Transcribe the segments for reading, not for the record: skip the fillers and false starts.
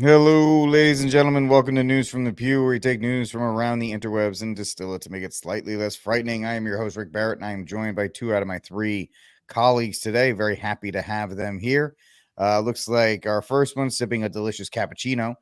Hello, ladies and gentlemen. Welcome to News from the Pew, where we take news from around the interwebs and distill it to make it slightly less frightening. I am your host, Rick Barrett, and I am joined by two out of my three colleagues today. Very happy to have them here. Looks like our first one, sipping a delicious cappuccino,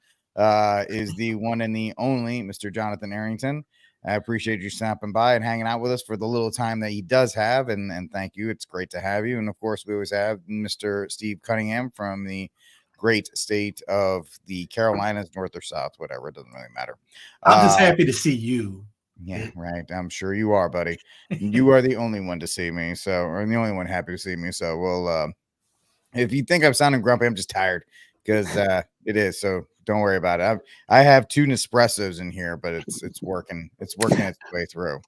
is the one and the only Mr. Jonathan Arrington. I appreciate you stopping by and hanging out with us for the little time that he does have, and thank you. It's great to have you. And of course, we always have Mr. Steve Cunningham from the great state of the Carolinas, north or south, whatever. It doesn't really matter. I'm just happy to see you. Yeah, right. I'm sure you are, buddy. You are the only one to see me, or the only one happy to see me. So, well, if you think I'm sounding grumpy, I'm just tired because it is. So don't worry about it. I have two Nespressos in here, but it's working. It's working its way through.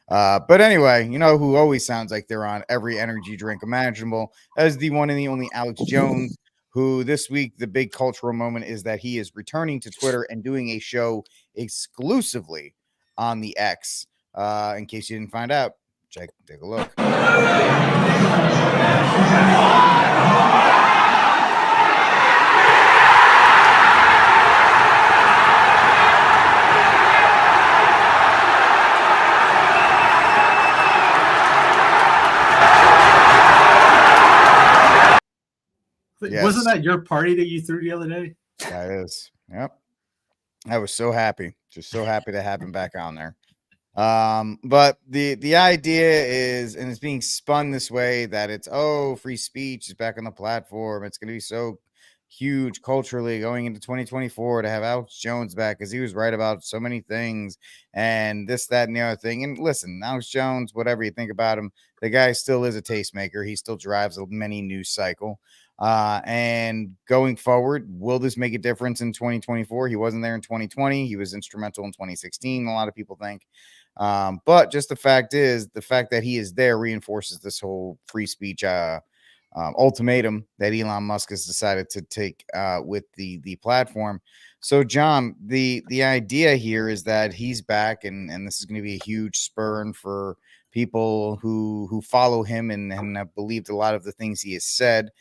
But anyway, you know who always sounds like they're on every energy drink imaginable as the one and the only Alex Jones, who this week, the big cultural moment is that he is returning to Twitter and doing a show exclusively on the X. In case you didn't find out, take a look. Yes. Wasn't that your party that you threw the other day? That is. Yep. I was so happy. Just so happy to have him back on there. But the idea is, and it's being spun this way, that it's, free speech is back on the platform. It's going to be so huge culturally going into 2024 to have Alex Jones back, because he was right about so many things and this, that, and the other thing. And listen, Alex Jones, whatever you think about him, the guy still is a tastemaker. He still drives a mini news cycle. And going forward, will this make a difference in 2024? He wasn't there in 2020. He was instrumental in 2016. A lot of people think. But just the fact that he is there reinforces this whole free speech ultimatum that Elon Musk has decided to take with the platform. So, John, the idea here is that he's back, and this is going to be a huge spurn for people who follow him and have believed a lot of the things he has said.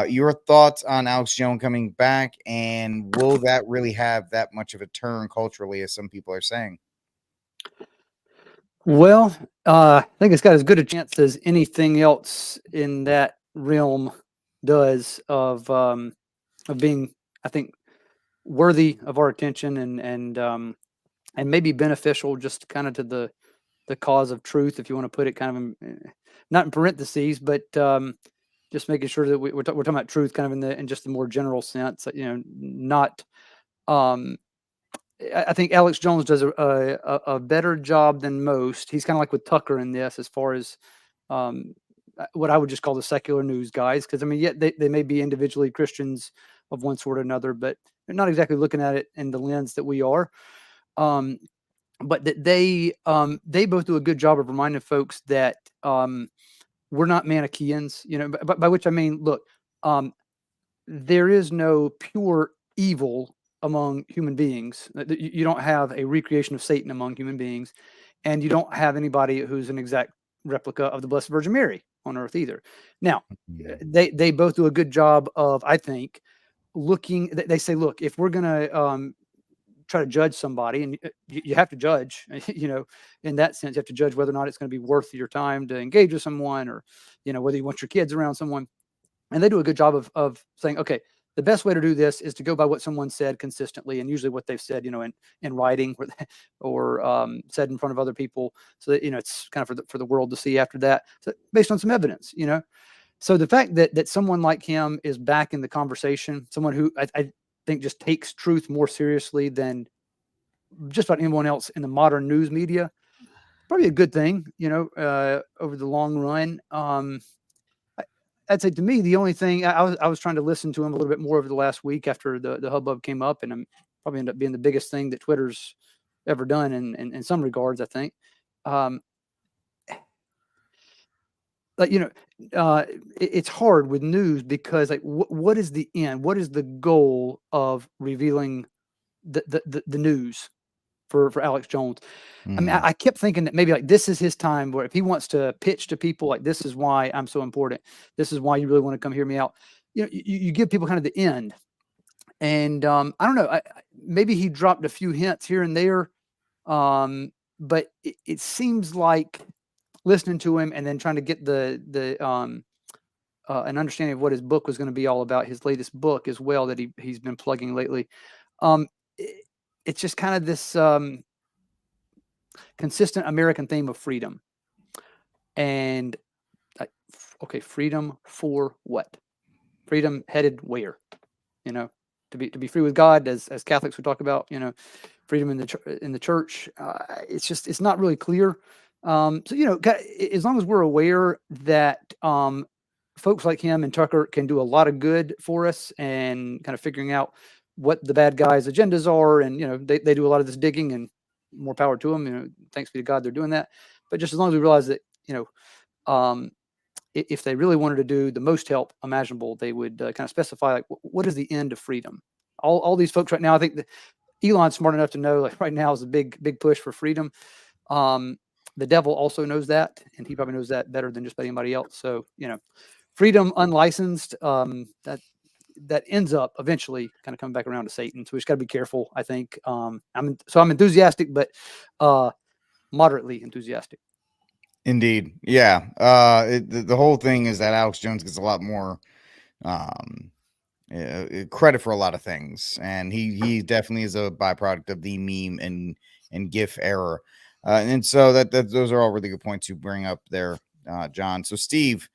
Your thoughts on Alex Jones coming back, and will that really have that much of a turn culturally as some people are saying? Well, I think it's got as good a chance as anything else in that realm does of being, I think, worthy of our attention and maybe beneficial just kind of to the cause of truth, if you want to put it kind of not in parentheses, but just making sure that we're talking about truth kind of in just the more general sense, not. I think Alex Jones does a better job than most. He's kind of like with Tucker in this, as far as what I would just call the secular news guys. Because I mean, yet they may be individually Christians of one sort or another, but they're not exactly looking at it in the lens that we are. But that they both do a good job of reminding folks that we're not Manichaeans. By which I mean, look, there is no pure evil among human beings. You don't have a recreation of Satan among human beings, and you don't have anybody who's an exact replica of the Blessed Virgin Mary on earth either. Now, they both do a good job of, I think, looking. They say, look, if we're going to try to judge somebody, and you have to judge, in that sense, you have to judge whether or not it's going to be worth your time to engage with someone, or, whether you want your kids around someone. And they do a good job of saying, okay, the best way to do this is to go by what someone said consistently, and usually what they've said, in writing or said in front of other people, so that it's kind of for the world to see after that, so based on some evidence. So the fact that someone like him is back in the conversation, someone who I think just takes truth more seriously than just about anyone else in the modern news media, probably a good thing, over the long run. I'd say, to me, the only thing I was trying to listen to him a little bit more over the last week after the hubbub came up, and I'm probably ended up being the biggest thing that Twitter's ever done in some regards, I think. It's hard with news because, like, what is the end? What is the goal of revealing the news for Alex Jones? I mean, I kept thinking that maybe like this is his time where if he wants to pitch to people, like, this is why I'm so important. This is why you really want to come hear me out. You give people kind of the end. And I don't know, maybe he dropped a few hints here and there, but it seems like listening to him and then trying to get an understanding of what his book was going to be all about, his latest book as well that he's been plugging lately. It's just kind of this consistent American theme of freedom. And okay, freedom for what? Freedom headed where? You know, to be free with God, as Catholics would talk about. You know, freedom in the church. It's not really clear. So as long as we're aware that folks like him and Tucker can do a lot of good for us, and kind of figuring out what the bad guys' agendas are, and they do a lot of this digging, and more power to them. Thanks be to God they're doing that. But just as long as we realize that if they really wanted to do the most help imaginable, they would kind of specify, like, what is the end of freedom? All these folks right now, I think that Elon's smart enough to know, like, right now is a big push for freedom. The devil also knows that, and he probably knows that better than just about anybody else. So, freedom unlicensed, that ends up eventually kind of coming back around to Satan. So we just got to be careful, I think. I'm enthusiastic, but moderately enthusiastic. Indeed. Yeah. The whole thing is that Alex Jones gets a lot more credit for a lot of things, and he definitely is a byproduct of the meme and GIF era. And so that those are all really good points you bring up there, John. So Steve,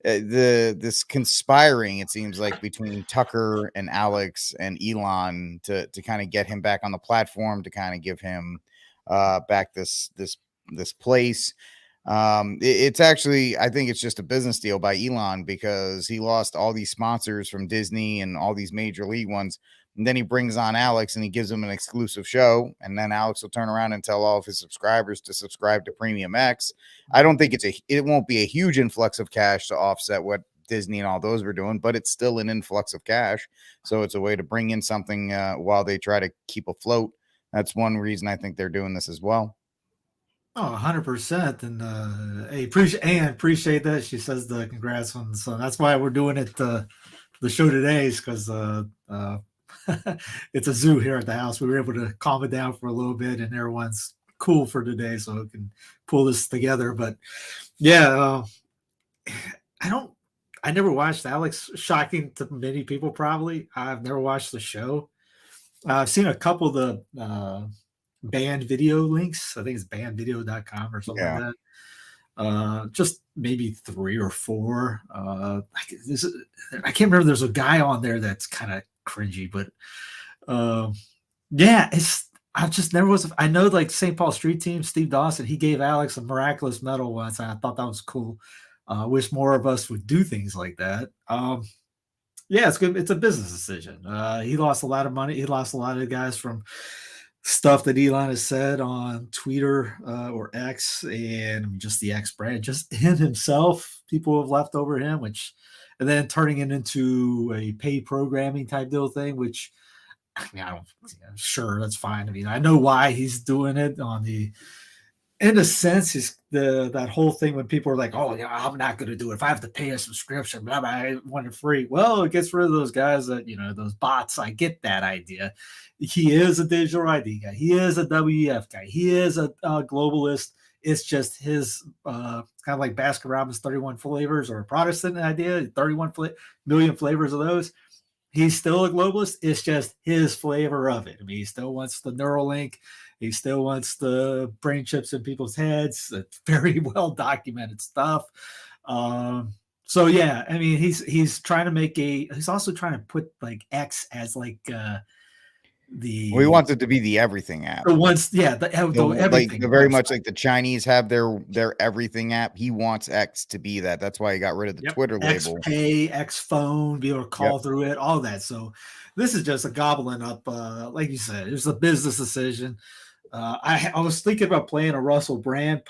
this conspiring, it seems like, between Tucker and Alex and Elon to kind of get him back on the platform, to kind of give him back this place. It's actually, I think it's just a business deal by Elon, because he lost all these sponsors from Disney and all these major league ones. And then he brings on Alex and he gives him an exclusive show. And then Alex will turn around and tell all of his subscribers to subscribe to Premium X. I don't think it won't be a huge influx of cash to offset what Disney and all those were doing, but it's still an influx of cash. So it's a way to bring in something while they try to keep afloat. That's one reason I think they're doing this as well. Oh, 100%. And appreciate that. She says the congrats on the son. That's why we're doing it the show today, is because it's a zoo here at the house. We were able to calm it down for a little bit, and everyone's cool for today, so we can pull this together. But yeah, I never watched Alex. Shocking to many people, probably. I've never watched the show. I've seen a couple of the banned video links. I think it's bannedvideo.com or something like that. Just maybe 3 or 4. I can't remember. There's a guy on there that's kind of cringy, but I just never was. I know, like, St. Paul Street Team, Steve Dawson, he gave Alex a miraculous medal once, and I thought that was cool. Wish more of us would do things like that. Yeah, it's good. It's a business decision. He lost a lot of money. He lost a lot of guys from stuff that Elon has said on Twitter or X, and just the X brand, just him himself. People have left over him, and then turning it into a paid programming type deal thing, which, I mean, I'm sure that's fine. I mean, I know why he's doing it in a sense, is that whole thing when people are like, oh, yeah, I'm not going to do it. If I have to pay a subscription, blah, blah, I want it free. Well, it gets rid of those guys that, those bots. I get that idea. He is a digital ID guy. He is a WEF guy. He is a globalist. It's just his kind of like Baskin-Robbins 31 flavors, or a Protestant idea, 31 million flavors of those. He's still a globalist. It's just his flavor of it. I mean, he still wants the Neuralink. He still wants the brain chips in people's heads. It's very well documented stuff. So yeah, I mean, he's trying to he's also trying to put, like, X as like he wants it to be the everything app. The everything. Like, very much like the Chinese have their everything app. He wants X to be that. That's why he got rid of the Twitter label. X Pay, X Phone, be able to call through it, all that. So this is just a gobbling up. Like you said, it's a business decision. I was thinking about playing a Russell Brand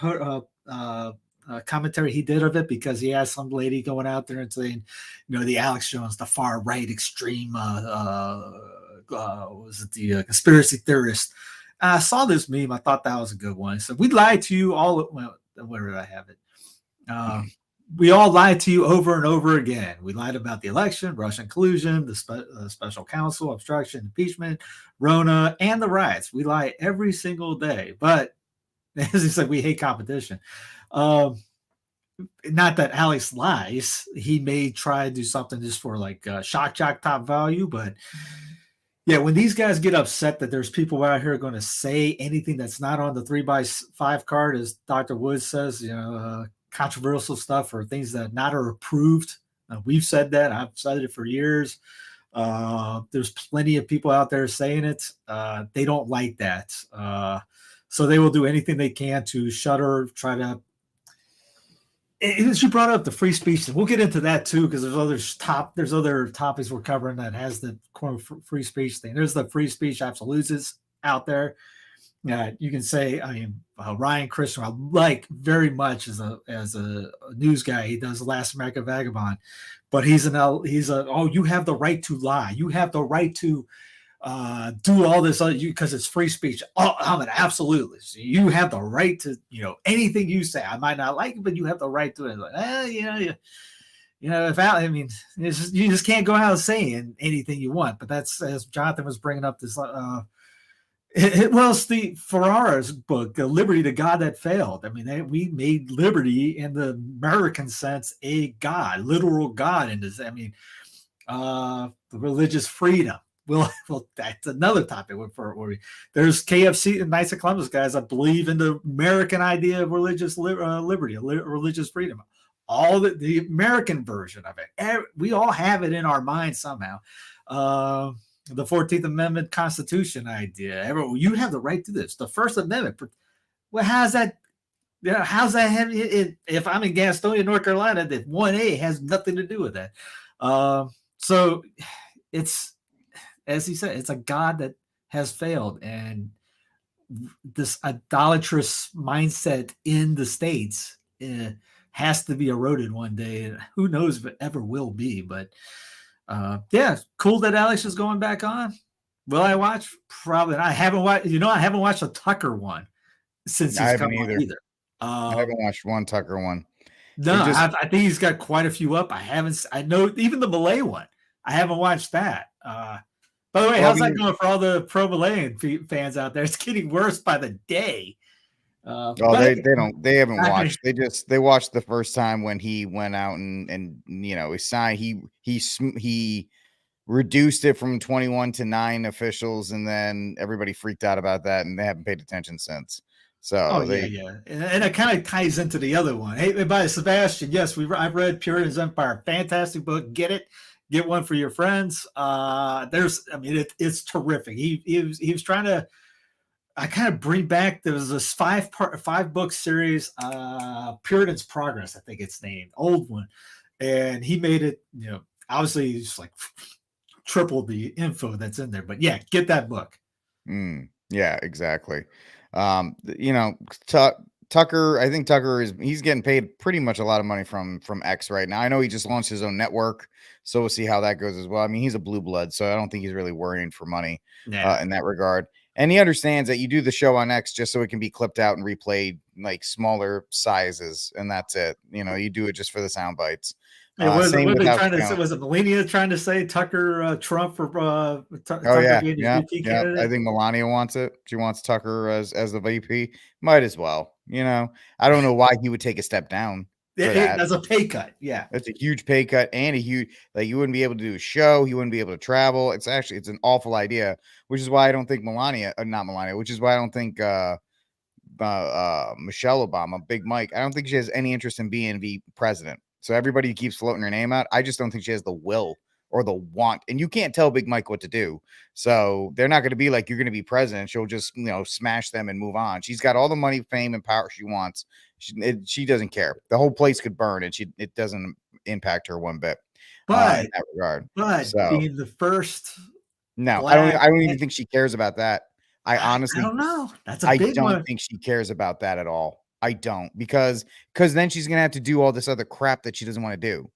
commentary he did of it, because he has some lady going out there and saying, the Alex Jones, the far right extreme, was it the conspiracy theorist? I saw this meme. I thought that was a good one. So we lied to you all. Well, where did I have it? we all lied to you over and over again. We lied about the election, Russian collusion, the special counsel, obstruction, impeachment, Rona, and the riots. We lie every single day. But as he said, we hate competition. Not that Alex lies. He may try to do something just for like shock jock top value, but yeah, when these guys get upset that there's people out here going to say anything that's not on the 3x5 card, as Dr. Woods says, controversial stuff or things that not are approved. We've said that. I've said it for years. There's plenty of people out there saying it. They don't like that. So they will do anything they can to shutter, try to. As you brought up the free speech, we'll get into that too, because there's other topics we're covering that has the free speech thing. There's the free speech absolutes out there. You can say, Ryan Christian, I like very much as a news guy. He does Last American Vagabond, but you have the right to lie. You have the right to do all this because it's free speech. Oh, I'm an absolutist. You have the right to, anything you say. I might not like it, but you have the right to it. Like, you just can't go out saying anything you want. But that's, as Jonathan was bringing up this, Steve Ferrara's book, Liberty, the God That Failed. I mean, we made liberty in the American sense a God, literal God. In this, the religious freedom. Well, that's another topic. There's KFC and Knights of Columbus guys that believe in the American idea of religious liberty, religious freedom. All the American version of it. We all have it in our minds somehow. The 14th Amendment Constitution idea. You have the right to this. The First Amendment. Well, how's that? How's that have it? If I'm in Gastonia, North Carolina, that 1A has nothing to do with that. So it's. As he said, it's a God that has failed, and this idolatrous mindset in the States has to be eroded one day. And who knows if it ever will be, but cool that Alex is going back on. Will I watch? Probably. I haven't watched, I haven't watched a Tucker one since he's come on either. I haven't watched one Tucker one. No, I think he's got quite a few up. I know even the Malay one. I haven't watched that. By the way, how's that going for all the pro Malayan fans out there? It's getting worse by the day. They haven't watched. They watched the first time when he went out and he signed. He reduced it from 21 to 9 officials, and then everybody freaked out about that, and they haven't paid attention since. So and it kind of ties into the other one. Hey, by Sebastian, yes, I've read Puritan's Empire, fantastic book. Get one for your friends. It's terrific. He was trying to, I kind of bring back, there was this 5-book series, Puritan's Progress, I think it's named, old one. And he made it, obviously he's like triple the info that's in there, but yeah, get that book. Yeah, exactly. Tucker, I think he's getting paid pretty much a lot of money from X right now. I know he just launched his own network, so we'll see how that goes as well. I mean, he's a blue blood, so I don't think he's really worrying for money in that regard. And he understands that you do the show on X just so it can be clipped out and replayed like smaller sizes, and that's it. You do it just for the sound bites. Was it Melania trying to say Tucker Trump for Tucker being his VP candidate? I think Melania wants it. She wants Tucker as the VP. Might as well. I don't know why he would take a step down. That's a pay cut. Yeah, that's a huge pay cut, and you wouldn't be able to do a show. You wouldn't be able to travel. It's an awful idea, which is why I don't think which is why I don't think Michelle Obama, Big Mike, I don't think she has any interest in being the president. So everybody keeps floating her name out. I just don't think she has the will or the want. And you can't tell Big Mike what to do. So they're not going to be like, you're going to be president. She'll just, smash them and move on. She's got all the money, fame, and power she wants. She doesn't care. The whole place could burn, and it doesn't impact her one bit. But in that regard. Being the first. No, I don't even think she cares about that. I honestly don't know. That's a big one. I don't think she cares about that at all. I don't, because then she's going to have to do all this other crap that she doesn't want to do.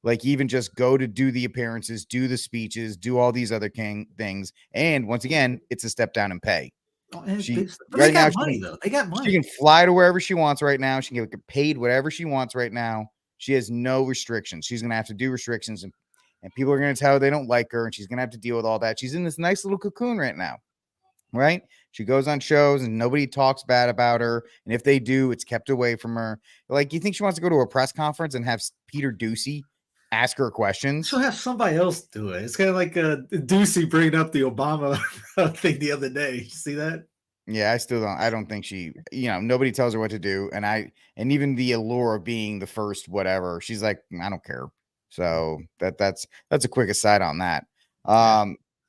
Like even just go to do the appearances, do the speeches, do all these other things. And once again, it's a step down in pay. But they got money, though. They got money. She can fly to wherever she wants right now. She can get paid whatever she wants right now. She has no restrictions. She's going to have to do restrictions, and people are going to tell her they don't like her, and she's going to have to deal with all that. She's in this nice little cocoon right now, right? She goes on shows and nobody talks bad about her. And if they do, it's kept away from her. Like, you think she wants to go to a press conference and have Peter Ducey ask her questions? She'll have somebody else do it. It's kind of like Ducey bringing up the Obama thing the other day. You see that? Yeah, I don't think she, nobody tells her what to do. And even the allure of being the first, whatever, she's like, I don't care. So that's a quick aside on that.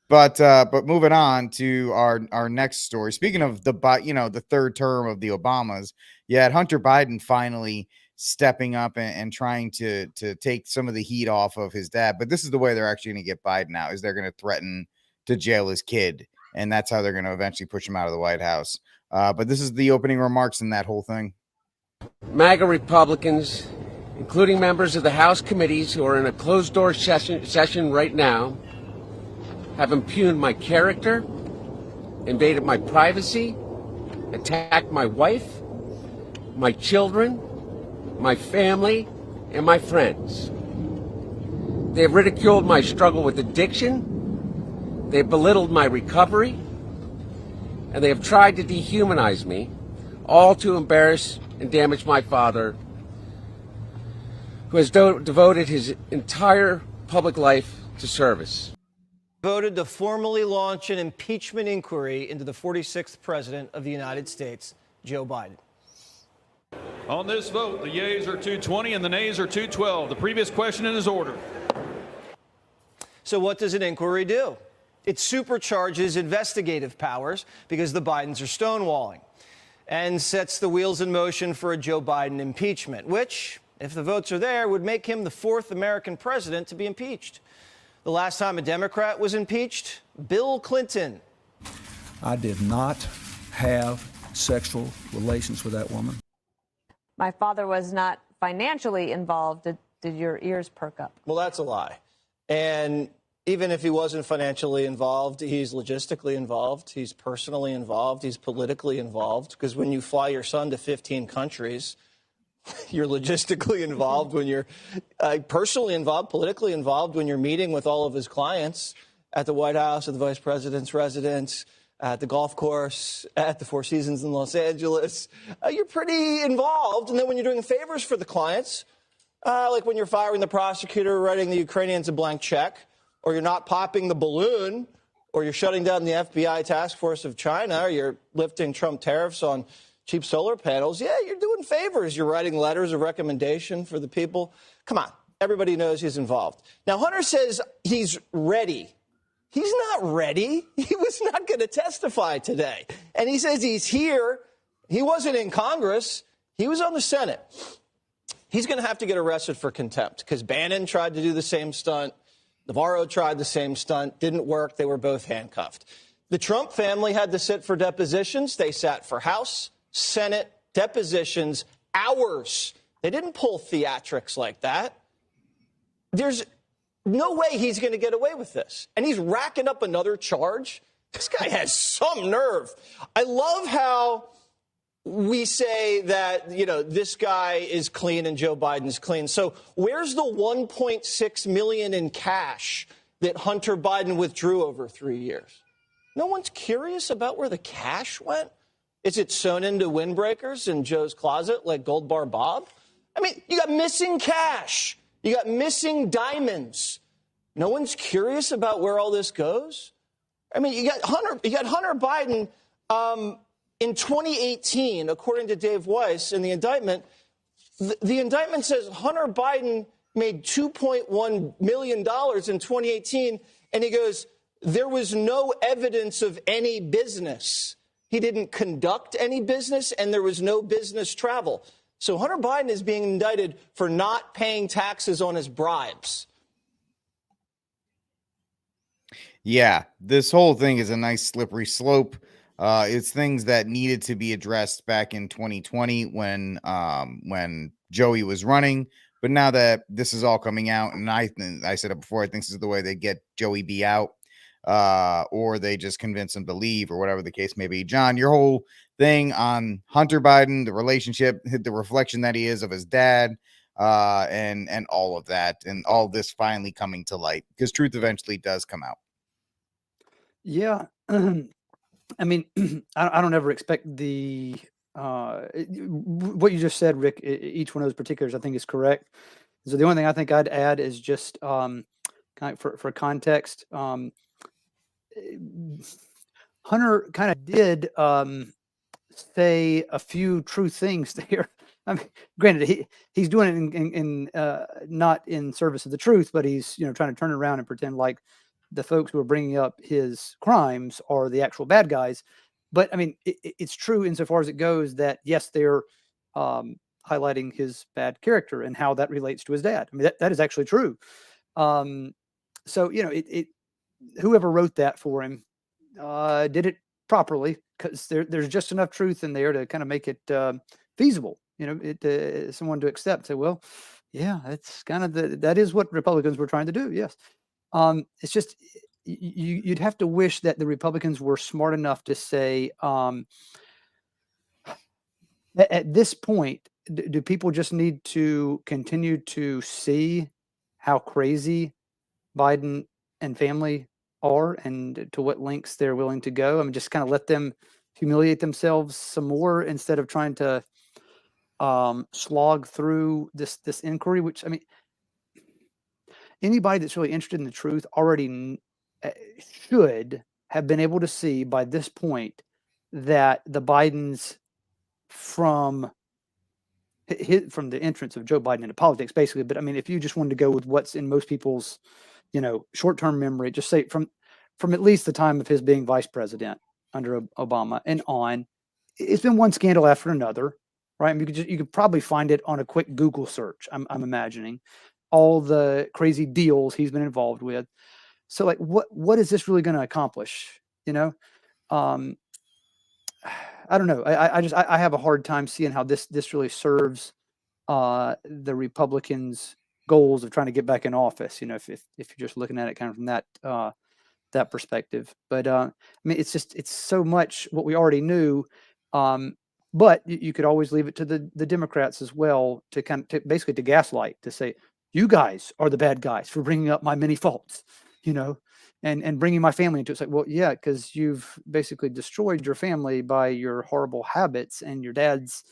But moving on to our next story. Speaking of the third term of the Obamas, you had Hunter Biden finally stepping up and trying to take some of the heat off of his dad. But this is the way they're actually going to get Biden out, is they're going to threaten to jail his kid. And that's how they're going to eventually push him out of the White House. But this is the opening remarks in that whole thing. MAGA Republicans, including members of the House committees who are in a closed-door session right now, have impugned my character, invaded my privacy, attacked my wife, my children, my family, and my friends. They have ridiculed my struggle with addiction. They have belittled my recovery, and they have tried to dehumanize me, all to embarrass and damage my father, who has devoted his entire public life to service. Voted to formally launch an impeachment inquiry into the 46th president of the United States, Joe Biden. On this vote, the yeas are 220 and the nays are 212. The previous question is ordered. So what does an inquiry do? It supercharges investigative powers because the Bidens are stonewalling, and sets the wheels in motion for a Joe Biden impeachment, which, if the votes are there, would make him the fourth American president to be impeached. The last time a Democrat was impeached, Bill Clinton. I did not have sexual relations with that woman. My father was not financially involved. Did your ears perk up? Well, that's a lie. And even if he wasn't financially involved, he's logistically involved, he's personally involved, he's politically involved. Because when you fly your son to 15 countries, you're logistically involved, when you're personally involved, politically involved, when you're meeting with all of his clients at the White House, at the vice president's residence, at the golf course, at the Four Seasons in Los Angeles. You're pretty involved. And then when you're doing favors for the clients, like when you're firing the prosecutor, writing the Ukrainians a blank check, or you're not popping the balloon, or you're shutting down the FBI task force of China, or you're lifting Trump tariffs on cheap solar panels, yeah, you're doing favors. You're writing letters of recommendation for the people. Come on. Everybody knows he's involved. Now, Hunter says he's ready. He's not ready. He was not going to testify today. And he says he's here. He wasn't in Congress. He was on the Senate. He's going to have to get arrested for contempt because Bannon tried to do the same stunt. Navarro tried the same stunt. Didn't work. They were both handcuffed. The Trump family had to sit for depositions. They sat for House, Senate, depositions, hours. They didn't pull theatrics like that. There's no way he's going to get away with this. And he's racking up another charge. This guy has some nerve. I love how we say that, this guy is clean and Joe Biden's clean. So where's the $1.6 million in cash that Hunter Biden withdrew over 3 years? No one's curious about where the cash went. Is it sewn into windbreakers in Joe's closet like Gold Bar Bob? I mean, you got missing cash. You got missing diamonds. No one's curious about where all this goes. I mean, you got Hunter Biden in 2018, according to Dave Weiss in the indictment. The indictment says Hunter Biden made $2.1 million in 2018, and he goes, there was no evidence of any business. He didn't conduct any business, and there was no business travel. So Hunter Biden is being indicted for not paying taxes on his bribes. Yeah, this whole thing is a nice slippery slope. It's things that needed to be addressed back in 2020 when Joey was running. But now that this is all coming out, and I said it before, I think this is the way they get Joey B out, or they just convince him to leave, or whatever the case may be. John, your whole thing on Hunter Biden, the relationship, the reflection that he is of his dad, and all of that, and all this finally coming to light, because truth eventually does come out. Yeah. I mean, I don't ever expect the what you just said, Rick. Each one of those particulars, I think, is correct. So the only thing I think I'd add is just kind of for context. Hunter kind of did say a few true things there. I mean, granted, he's doing it in not in service of the truth, but he's trying to turn it around and pretend like the folks who are bringing up his crimes are the actual bad guys. But I mean, it's true insofar as it goes that yes, they're highlighting his bad character and how that relates to his dad. I mean, that is actually true. So whoever wrote that for him did it properly, because there's just enough truth in there to kind of make it feasible. Someone to accept. Say, well, yeah, that's kind of that is what Republicans were trying to do. Yes. It's just you'd have to wish that the Republicans were smart enough to say, at this point, do people just need to continue to see how crazy Biden and family are, and to what lengths they're willing to go? I mean, just kind of let them humiliate themselves some more instead of trying to slog through this inquiry, which, I mean, anybody that's really interested in the truth already should have been able to see by this point that the Bidens, from the entrance of Joe Biden into politics, basically. But I mean, if you just wanted to go with what's in most people's, short-term memory, just say from at least the time of his being vice president under Obama and on, it's been one scandal after another, right? I mean, you could probably find it on a quick Google search. I'm imagining all the crazy deals he's been involved with. So, like, what is this really going to accomplish? I don't know. I have a hard time seeing how this really serves the Republicans' goals of trying to get back in office. If you're just looking at it kind of from that perspective. But I mean, it's so much what we already knew. But you could always leave it to the Democrats as well to basically to gaslight, to say, you guys are the bad guys for bringing up my many faults, and bringing my family into it. It's like, well, yeah, because you've basically destroyed your family by your horrible habits, and your dad's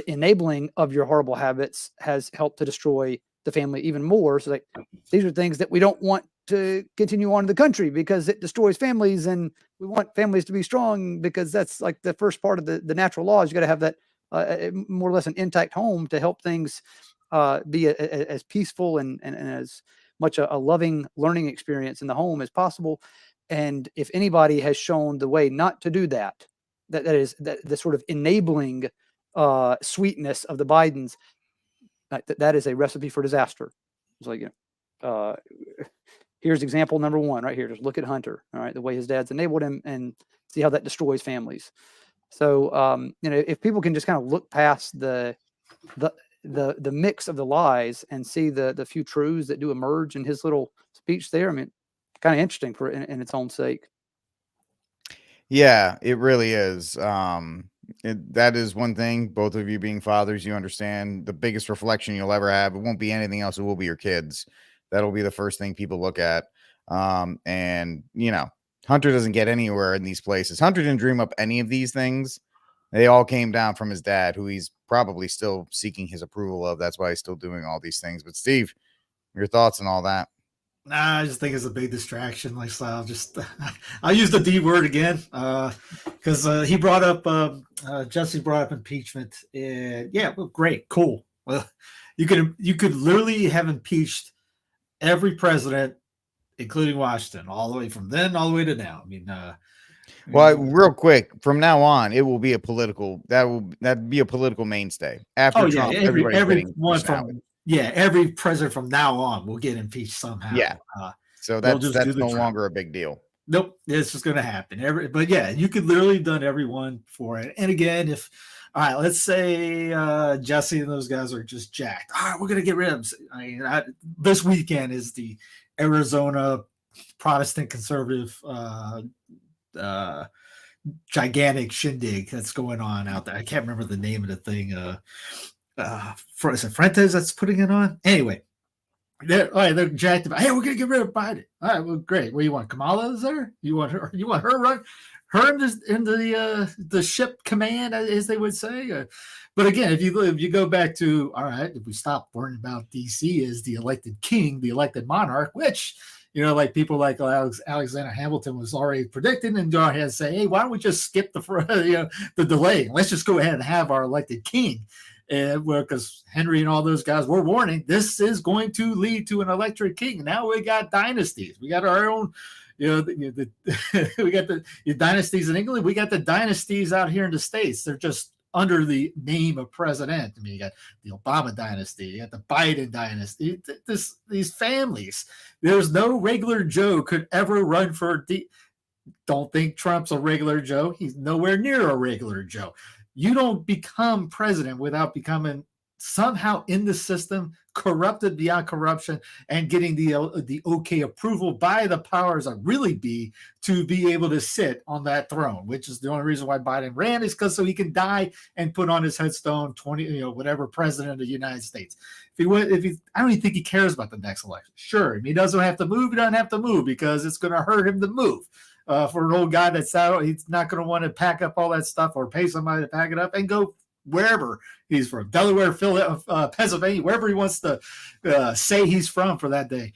enabling of your horrible habits has helped to destroy the family even more. So, like, these are things that we don't want to continue on in the country because it destroys families, and we want families to be strong because that's like the first part of the natural laws. You got to have that more or less an intact home to help things be as peaceful and as much a loving learning experience in the home as possible. And if anybody has shown the way not to do that, that is the sort of enabling sweetness of the Bidens, that is a recipe for disaster. It's like, here's example number one right here. Just look at Hunter. All right, the way his dad's enabled him, and see how that destroys families. So, if people can just kind of look past the mix of the lies and see the few truths that do emerge in his little speech there, I mean, kind of interesting in its own sake. Yeah, it really is. That is one thing. Both of you being fathers, you understand the biggest reflection you'll ever have. It won't be anything else. It will be your kids. That'll be the first thing people look at. And Hunter doesn't get anywhere in these places. Hunter didn't dream up any of these things. They all came down from his dad, who he's probably still seeking his approval of. That's why he's still doing all these things. But Steve, your thoughts on all that? Nah, I just think it's a big distraction. Like, so I'll use the D word again, because he brought up Jesse brought up impeachment. Yeah, well, great, cool. Well, you could literally have impeached every president, including Washington, all the way from then all the way to now. I mean, well, real quick, from now on, it will be a political that'd be a political mainstay. After Trump, every one from. Yeah, every president from now on will get impeached somehow. Yeah, so that's no longer a big deal. Nope, it's just going to happen. But yeah, you could literally have done everyone for it. And again, all right, let's say Jesse and those guys are just jacked. All right, we're going to get rid of them. I mean, this weekend is the Arizona Protestant conservative gigantic shindig that's going on out there. I can't remember the name of the thing. is it Fuentes that's putting it on? Anyway, they're jacked about. Hey, we're gonna get rid of Biden. All right, well, great. What do you want? Kamala is there? You want her? You want her run? Her in the ship command, as they would say. But again, if you go back to, all right, if we stop worrying about DC as the elected king, the elected monarch, which, like people like Alexander Hamilton was already predicting, and go ahead and say, hey, why don't we just skip the delay? Let's just go ahead and have our elected king. Because Henry and all those guys were warning, this is going to lead to an elected king. Now we got dynasties. We got our own, we got the dynasties in England. We got the dynasties out here in the States. They're just under the name of president. I mean, you got the Obama dynasty, you got the Biden dynasty. These families. There's no regular Joe could ever run for. Don't think Trump's a regular Joe. He's nowhere near a regular Joe. You don't become president without becoming somehow in the system, corrupted beyond corruption, and getting the okay approval by the powers that really be to be able to sit on that throne, which is the only reason why Biden ran, is because so he can die and put on his headstone 20, whatever president of the United States. I don't even think he cares about the next election. Sure, if he doesn't have to move, he doesn't have to move because it's going to hurt him to move. For an old guy that's out, he's not going to want to pack up all that stuff or pay somebody to pack it up and go wherever he's from, Delaware, Pennsylvania, wherever he wants to say he's from for that day.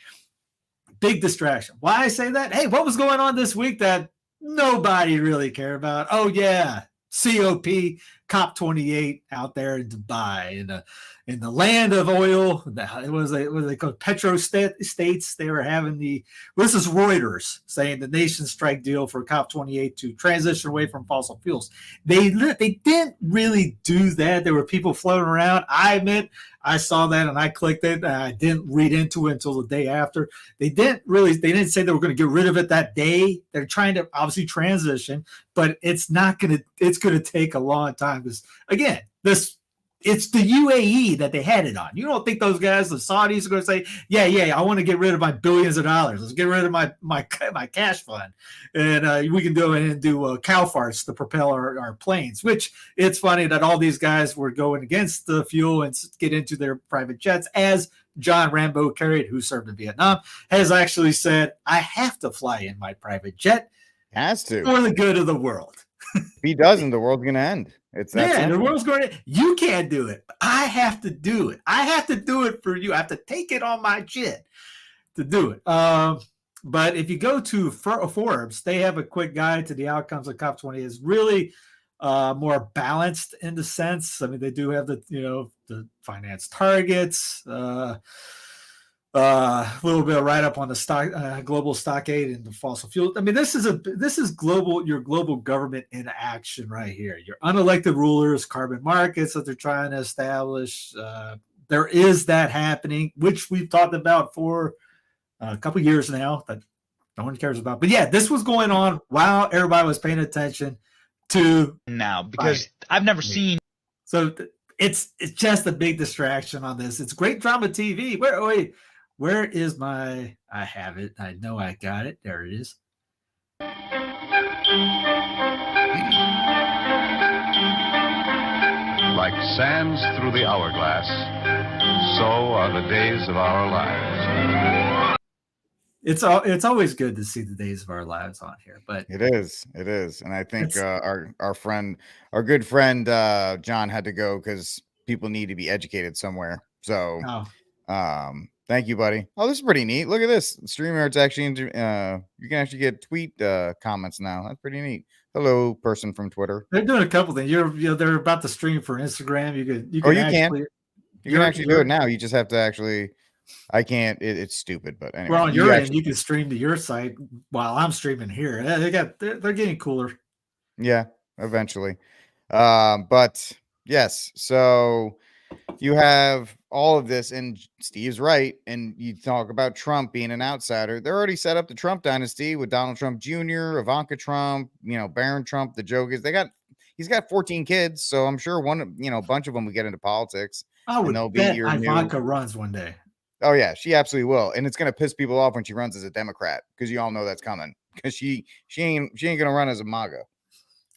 Big distraction. Why I say that? Hey, what was going on this week that nobody really cared about? Oh, yeah, COP28 out there in Dubai, in the land of oil. It was what they called petro states. They were having this is Reuters saying the nation strike deal for COP28 to transition away from fossil fuels. They didn't really do that. There were people floating around. I admit I saw that and I clicked it. I didn't read into it until the day after. They didn't say they were going to get rid of it that day. They're trying to obviously transition, but it's going to take a long time because, again, it's the UAE that they had it on. You don't think those guys, the Saudis, are going to say, yeah, I want to get rid of my billions of dollars. Let's get rid of my cash fund. And we can do it and do cow farts to propel our planes, which it's funny that all these guys were going against the fuel and get into their private jets, as John Rambo Carried, who served in Vietnam, has actually said, I have to fly in my private jet. Has to. For the good of the world. If he doesn't, the world's going to end. The world's going to. You can't do it. I have to do it. I have to do it for you. I have to take it on my chin to do it. But if you go to Forbes, they have a quick guide to the outcomes of COP28. It's really more balanced in the sense. I mean, they do have the finance targets. A little bit of write up on the global stockade and the fossil fuel. I mean, this is global, your global government in action right here. Your unelected rulers, carbon markets that they're trying to establish. There is that happening, which we've talked about for a couple of years now that no one cares about. But yeah, this was going on while everybody was paying attention to now, because I've never seen. So it's just a big distraction on this. It's great drama TV. Where is my? I have it. I know I got it. There it is. Like sands through the hourglass, so are the days of our lives. It's always good to see the days of our lives on here, but it is, and I think our good friend John had to go because people need to be educated somewhere. So, thank you, buddy. Oh, this is pretty neat. Look at this. StreamYard's actually you can actually get tweet comments now. That's pretty neat. Hello, person from Twitter. They're doing a couple things. They're about to stream for Instagram. You can actually do it now. You just have to actually. I can't. It's stupid, but anyway. Well, on your end, you can stream to your site while I'm streaming here. They're getting cooler. Yeah, eventually. But yes, so you have all of this, and Steve's right. And you talk about Trump being an outsider. They're already set up the Trump dynasty with Donald Trump Jr., Ivanka Trump, Barron Trump. The joke is he's got 14 kids, so I'm sure a bunch of them will get into politics. I would bet Ivanka runs one day. Oh yeah, she absolutely will, and it's gonna piss people off when she runs as a Democrat because you all know that's coming because she ain't gonna run as a MAGA.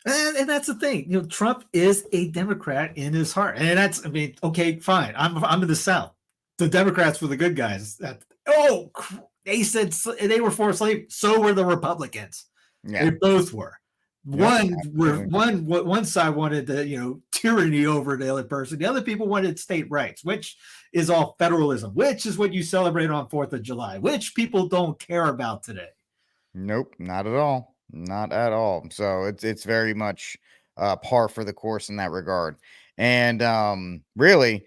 And that's the thing. Trump is a Democrat in his heart. And that's, I mean, okay, fine. I'm in the South. The Democrats were the good guys. They said they were for slavery. So were the Republicans. Yeah. They both were. Yep, One side wanted the tyranny over the other person. The other people wanted state rights, which is all federalism, which is what you celebrate on 4th of July, which people don't care about today. Nope, not at all. Not at all. So it's very much par for the course in that regard. And really,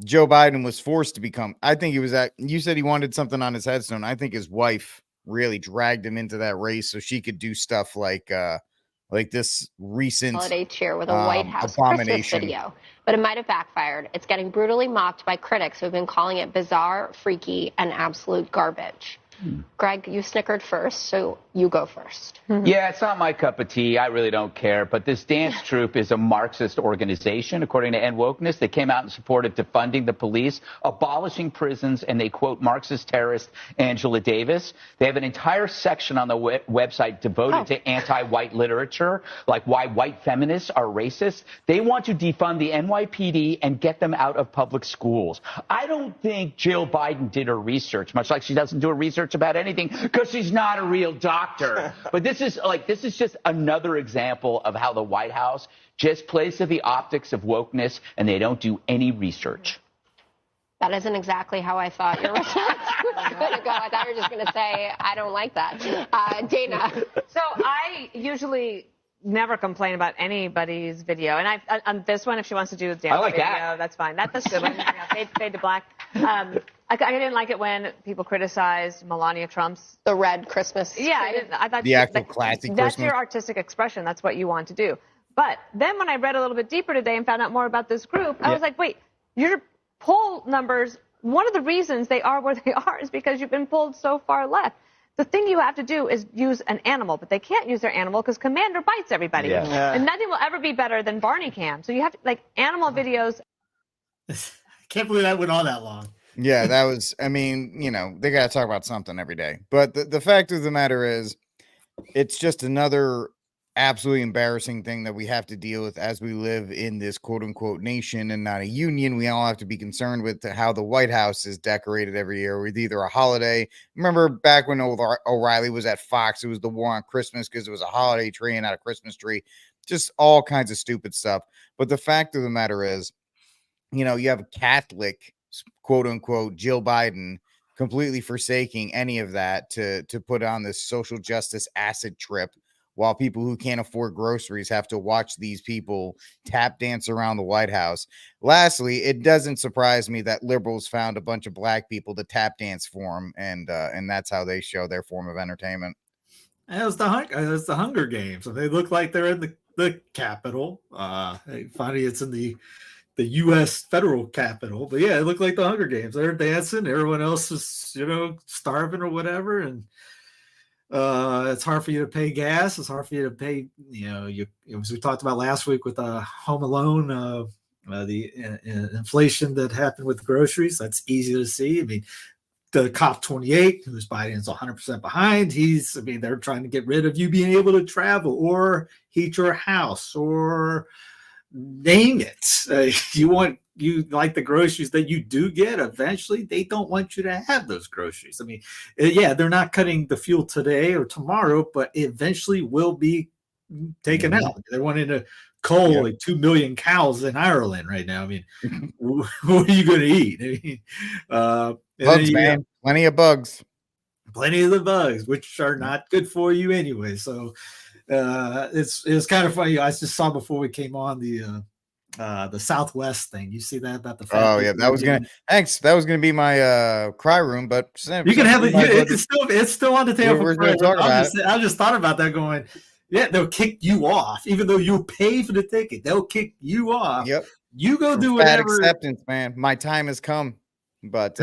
Joe Biden was forced to become. I think he was at. You said he wanted something on his headstone. I think his wife really dragged him into that race so she could do stuff like this recent holiday cheer with a White House abomination. Christmas video, but it might have backfired. It's getting brutally mocked by critics who've been calling it bizarre, freaky, and absolute garbage. Greg, you snickered first, so you go first. Yeah, it's not my cup of tea. I really don't care. But this dance troupe is a Marxist organization, according to End Wokeness. They came out in support of defunding the police, abolishing prisons, and they quote Marxist terrorist Angela Davis. They have an entire section on the website devoted to anti-white literature, like why white feminists are racist. They want to defund the NYPD and get them out of public schools. I don't think Jill Biden did her research, much like she doesn't do her research about anything because she's not a real doctor. But this is just another example of how the White House just plays to the optics of wokeness and they don't do any research. That isn't exactly how I thought your response was going to go. I thought you were just going to say, I don't like that. Dana. So I usually never complain about anybody's video. And on this one, if she wants to do a dance like video, that. that's fine. That's a good one. Yeah, fade to black. I didn't like it when people criticized Melania Trump's The red Christmas. Yeah, I thought The actual classic that's Christmas. your artistic expression. That's what you want to do. But then when I read a little bit deeper today and found out more about this group, I was like, wait, your poll numbers, one of the reasons they are where they are is because you've been pulled so far left. The thing you have to do is use an animal, but they can't use their animal because Commander bites everybody. Yeah. And nothing will ever be better than Barney Cam. So you have to, like, animal videos. I can't believe that went on that long. Yeah, that was, I mean, they got to talk about something every day. But the fact of the matter is, it's just another absolutely embarrassing thing that we have to deal with as we live in this quote unquote nation and not a union. We all have to be concerned with how the White House is decorated every year with either a holiday. Remember back when O'Reilly was at Fox, it was the war on Christmas because it was a holiday tree and not a Christmas tree. Just all kinds of stupid stuff. But the fact of the matter is, you have a Catholic quote unquote Jill Biden completely forsaking any of that to put on this social justice acid trip while people who can't afford groceries have to watch these people tap dance around the White House. Lastly, it doesn't surprise me that liberals found a bunch of black people to tap dance for them, and that's how they show their form of entertainment. And it's the Hunger Games. So they look like they're in the Capitol. Funny, it's in the U.S. federal capital, but yeah, it looked like the Hunger Games. They're dancing, everyone else is, starving or whatever, and it's hard for you to pay gas. It's hard for you to pay, as we talked about last week with Home Alone, the inflation that happened with groceries. That's easy to see. I mean, the COP28, who's Biden's 100% behind, they're trying to get rid of you being able to travel or heat your house or name it. You like the groceries that you do get, eventually they don't want you to have those groceries. I mean, yeah, they're not cutting the fuel today or tomorrow, but eventually will be taken out. They're wanting to cull like 2 million cows in Ireland right now. I mean, what are you going to eat? I mean, bugs, man. Plenty of bugs. Plenty of the bugs, which are not good for you anyway. So it's kind of funny. I just saw before we came on the Southwest thing. You see that about the fact that was gonna be my cry room, but you can have it. It's still on the table. We're going to talk about it. I just thought about that going, yeah, they'll kick you off even though you pay for the ticket. They'll kick you off. Yep. You go do whatever. Acceptance, man. My time has come, but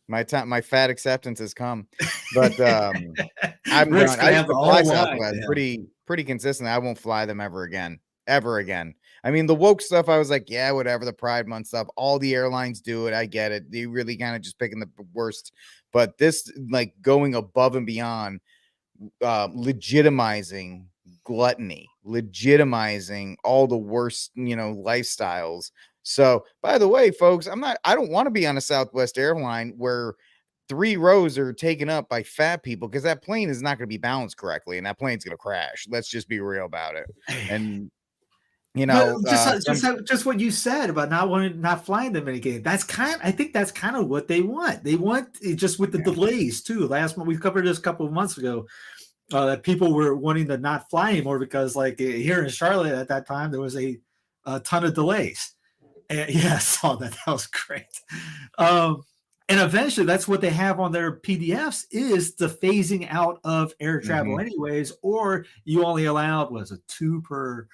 my fat acceptance has come. But I'm going. I have to fly Southwest pretty consistently. I won't fly them ever again. I mean, the woke stuff, I was like, yeah, whatever. The Pride Month stuff, all the airlines do it. I get it. They really kind of just picking the worst. But this, like, going above and beyond, legitimizing gluttony, legitimizing all the worst, lifestyles. So, by the way, folks, I don't want to be on a Southwest airline where 3 rows are taken up by fat people, because that plane is not going to be balanced correctly and that plane's going to crash. Let's just be real about it. And just what you said about not flying them any game. I think that's kind of what they want. They want it, just with the delays too. Last month we covered this a couple of months ago, that people were wanting to not fly anymore because, like, here in Charlotte at that time, there was a ton of delays. And yeah, I saw that. That was great. And eventually, that's what they have on their PDFs, is the phasing out of air travel, anyways. Or you only allowed, was it 2 for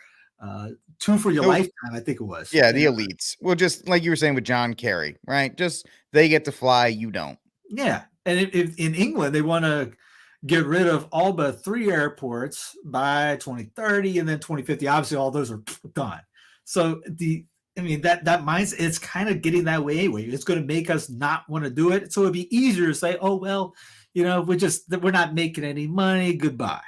your lifetime? I think it was. Yeah, the elites. Well, just like you were saying with John Kerry, right? Just they get to fly, you don't. Yeah, and if in England they want to get rid of all but 3 airports by 2030, and then 2050. Obviously, all those are done. So that mindset, it's kind of getting that way anyway. It's going to make us not want to do it. So it'd be easier to say, oh, well, we're not making any money. Goodbye.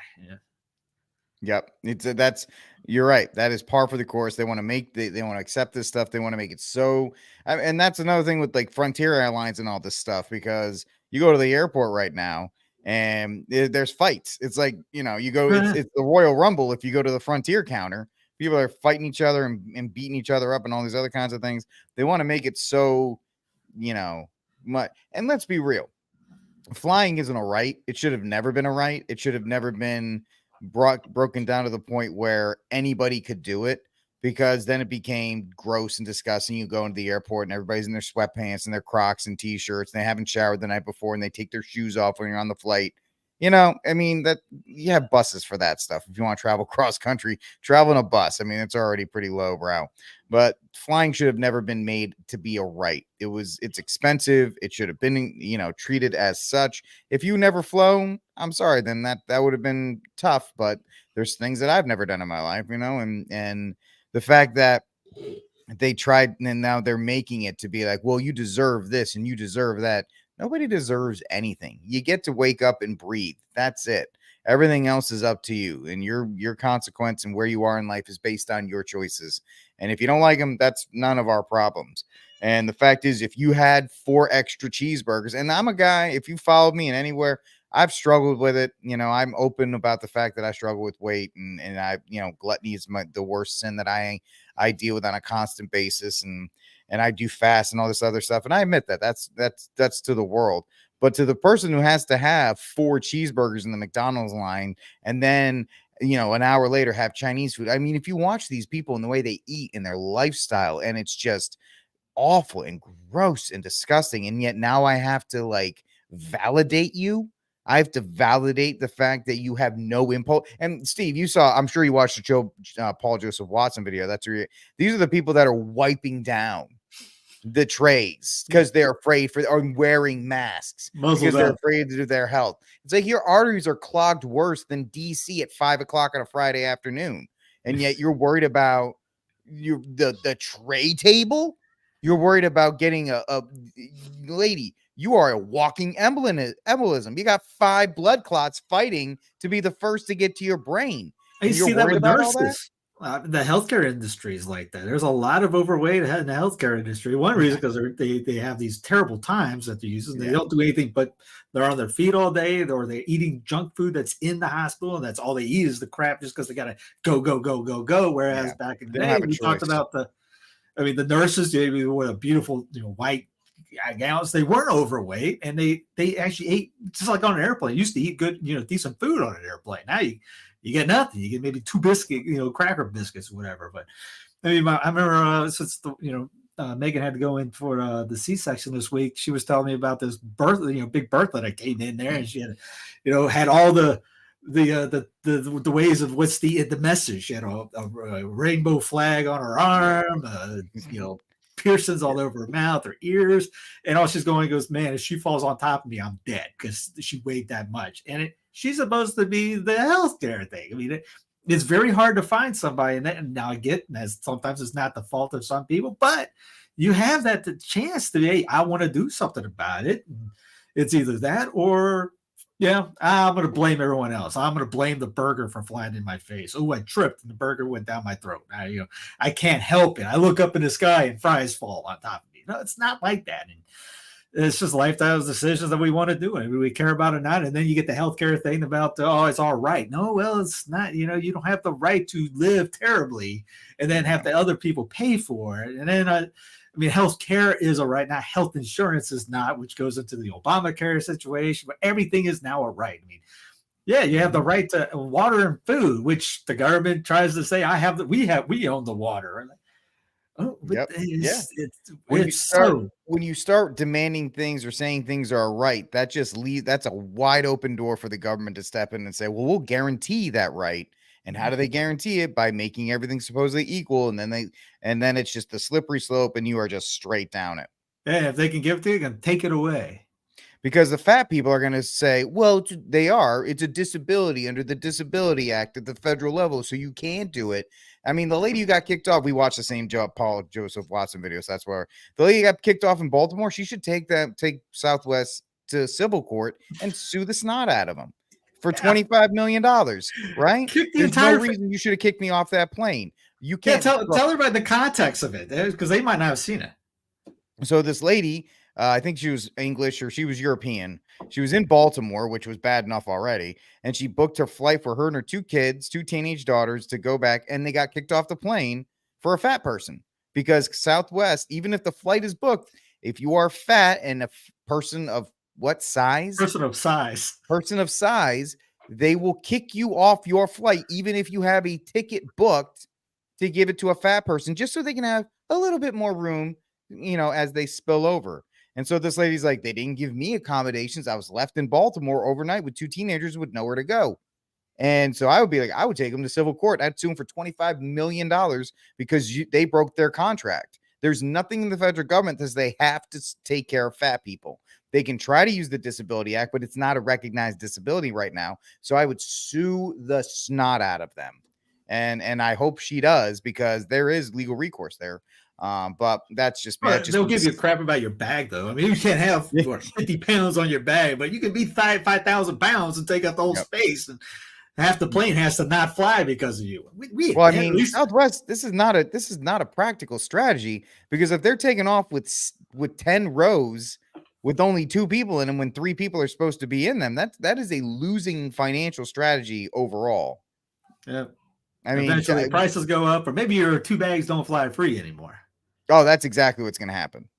Yeah. Yep. You're right. That is par for the course. They want to they want to accept this stuff. They want to make it so, and that's another thing with like Frontier Airlines and all this stuff, because you go to the airport right now and there's fights. It's like, you go, it's the Royal Rumble. If you go to the Frontier counter, people are fighting each other and beating each other up and all these other kinds of things. They want to make it so, much. And let's be real. Flying isn't a right. It should have never been a right. It should have never been broken down to the point where anybody could do it, because then it became gross and disgusting. You go into the airport and everybody's in their sweatpants and their Crocs and t-shirts, and they haven't showered the night before, and they take their shoes off when you're on the flight. That you have buses for that stuff. If you want to travel cross country, travel in a bus. It's already pretty lowbrow, but flying should have never been made to be a right. It's expensive. It should have been, treated as such. If you never flown, I'm sorry, then that would have been tough, but there's things that I've never done in my life, and the fact that they tried and now they're making it to be like, well, you deserve this and you deserve that. Nobody deserves anything. You get to wake up and breathe. That's it. Everything else is up to you, and your consequence and where you are in life is based on your choices. And if you don't like them, that's none of our problems. And the fact is, if you had 4 extra cheeseburgers, and I'm a guy, if you followed me in anywhere, I've struggled with it. I'm open about the fact that I struggle with weight, and I, gluttony is the worst sin that I deal with on a constant basis. And I do fast and all this other stuff. And I admit that's to the world. But to the person who has to have 4 cheeseburgers in the McDonald's line and then, an hour later have Chinese food. If you watch these people and the way they eat and their lifestyle, and it's just awful and gross and disgusting. And yet now I have to validate you. I have to validate the fact that you have no impulse. And Steve, I'm sure you watched the Paul Joseph Watson video. These are the people that are wiping down the trays because they're afraid or wearing masks because they're afraid to their health. It's like your arteries are clogged worse than DC at 5:00 on a Friday afternoon. And yet you're worried about the tray table. You're worried about getting a lady. You are a walking embolism. You got 5 blood clots fighting to be the first to get to your brain. I see that with nurses. The healthcare industry is like that. There's a lot of overweight in the healthcare industry. One reason because they have these terrible times that they're using. They don't do anything but they're on their feet all day, or they're eating junk food that's in the hospital, and that's all they eat is the crap just because they got to go. Whereas back in the day, we talked about the nurses, they wore a beautiful, white gowns. They weren't overweight, and they actually ate just like on an airplane. You used to eat good, decent food on an airplane. Now you get nothing. You get maybe 2 biscuit, cracker biscuits or whatever. But I remember since Megan had to go in for the C-section this week, she was telling me about this birth, big Bertha that came in there, and she had, had all the ways of what's the message. She had a rainbow flag on her arm, piercings all over her mouth, her ears, and all she's going goes, man, if she falls on top of me, I'm dead because she weighed that much. And she's supposed to be the healthcare thing. It's very hard to find somebody, and now I get as sometimes it's not the fault of some people, but you have the chance to, hey, I want to do something about it. And it's either that or Yeah, I'm going to blame everyone else. I'm going to blame the burger for flying in my face. Oh, I tripped and the burger went down my throat. I can't help it. I look up in the sky and fries fall on top of me. No, it's not like that. And it's just lifestyle decisions that we want to do. I mean, we care about it or not. And then you get the healthcare thing about, oh, it's all right. No, well, it's not. You don't have the right to live terribly and then have the other people pay for it. And then I mean, health care is a right. Now, health insurance is not, which goes into the Obamacare situation, but everything is now a right. I mean, yeah, you have the right to water and food, which the government tries to say, we own the water. Oh, Yep. it's when you start demanding things or saying things are right, that's a wide open door for the government to step in and say, well, we'll guarantee that right. And how do they guarantee it? By making everything supposedly equal. And then it's just the slippery slope and you are just straight down it. Yeah, if they can give it to you, can take it away. Because the fat people are going to say, well, it's a disability under the Disability Act at the federal level. So you can't do it. I mean, the lady who got kicked off, we watched the same Paul Joseph Watson videos. So that's where the lady got kicked off in Baltimore. She should take Southwest to civil court and sue the snot out of them for $25 million, right? There's no reason you should have kicked me off that plane. You can't tell her about the context of it, because they might not have seen it. So this lady, I think she was English or she was European. She was in Baltimore, which was bad enough already. And she booked her flight for her and her two teenage daughters to go back. And they got kicked off the plane for a fat person because Southwest, even if the flight is booked, if you are fat and a person of what size? Person of size, they will kick you off your flight, even if you have a ticket booked to give it to a fat person, just so they can have a little bit more room, as they spill over. And so this lady's like, they didn't give me accommodations. I was left in Baltimore overnight with two teenagers with nowhere to go. And so I would be like, I would take them to civil court. I'd sue them for $25 million because they broke their contract. There's nothing in the federal government that says they have to take care of fat people. They can try to use the Disability Act, but it's not a recognized disability right now. So I would sue the snot out of them. And I hope she does, because there is legal recourse there. But that's just me. They'll give you crap about your bag, though. I mean, you can't have 50 pounds on your bag, but you can be 5,000 pounds and take up the whole space, and half the plane has to not fly because of you. Southwest, this is not a practical strategy, because if they're taking off with 10 rows with only 2 people in them when 3 people are supposed to be in them, that is a losing financial strategy overall. Yeah. I mean, eventually prices go up, or maybe your 2 bags don't fly free anymore. Oh, that's exactly what's going to happen.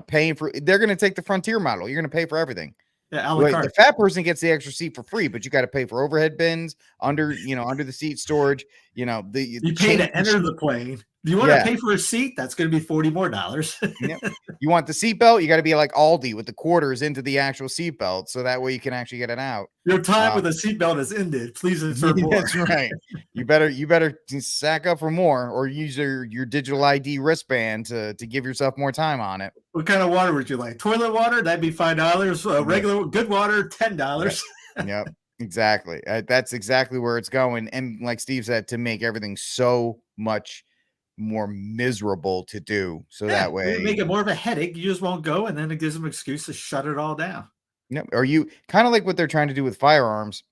Paying for, they're going to take the Frontier model. You're going to pay for everything. Yeah, the fat person gets the extra seat for free, but you got to pay for overhead bins under the seat storage. You pay to enter the plane. Do you want to pay for a seat? That's going to be $40 more. Yep. You want the seatbelt? You got to be like Aldi with the quarters into the actual seatbelt, so that way you can actually get it out. Your time with a seatbelt has ended. Please insert more. That's right. You better sack up for more, or use your digital ID wristband to give yourself more time on it. What kind of water would you like? Toilet water? That'd be $5. Regular good water, $10. Yep. Exactly. That's exactly where it's going. And like Steve said, to make everything so much more miserable to do, so that way make it more of a headache. You just won't go, and then it gives them an excuse to shut it all down. Yep. Or you kind of like what they're trying to do with firearms.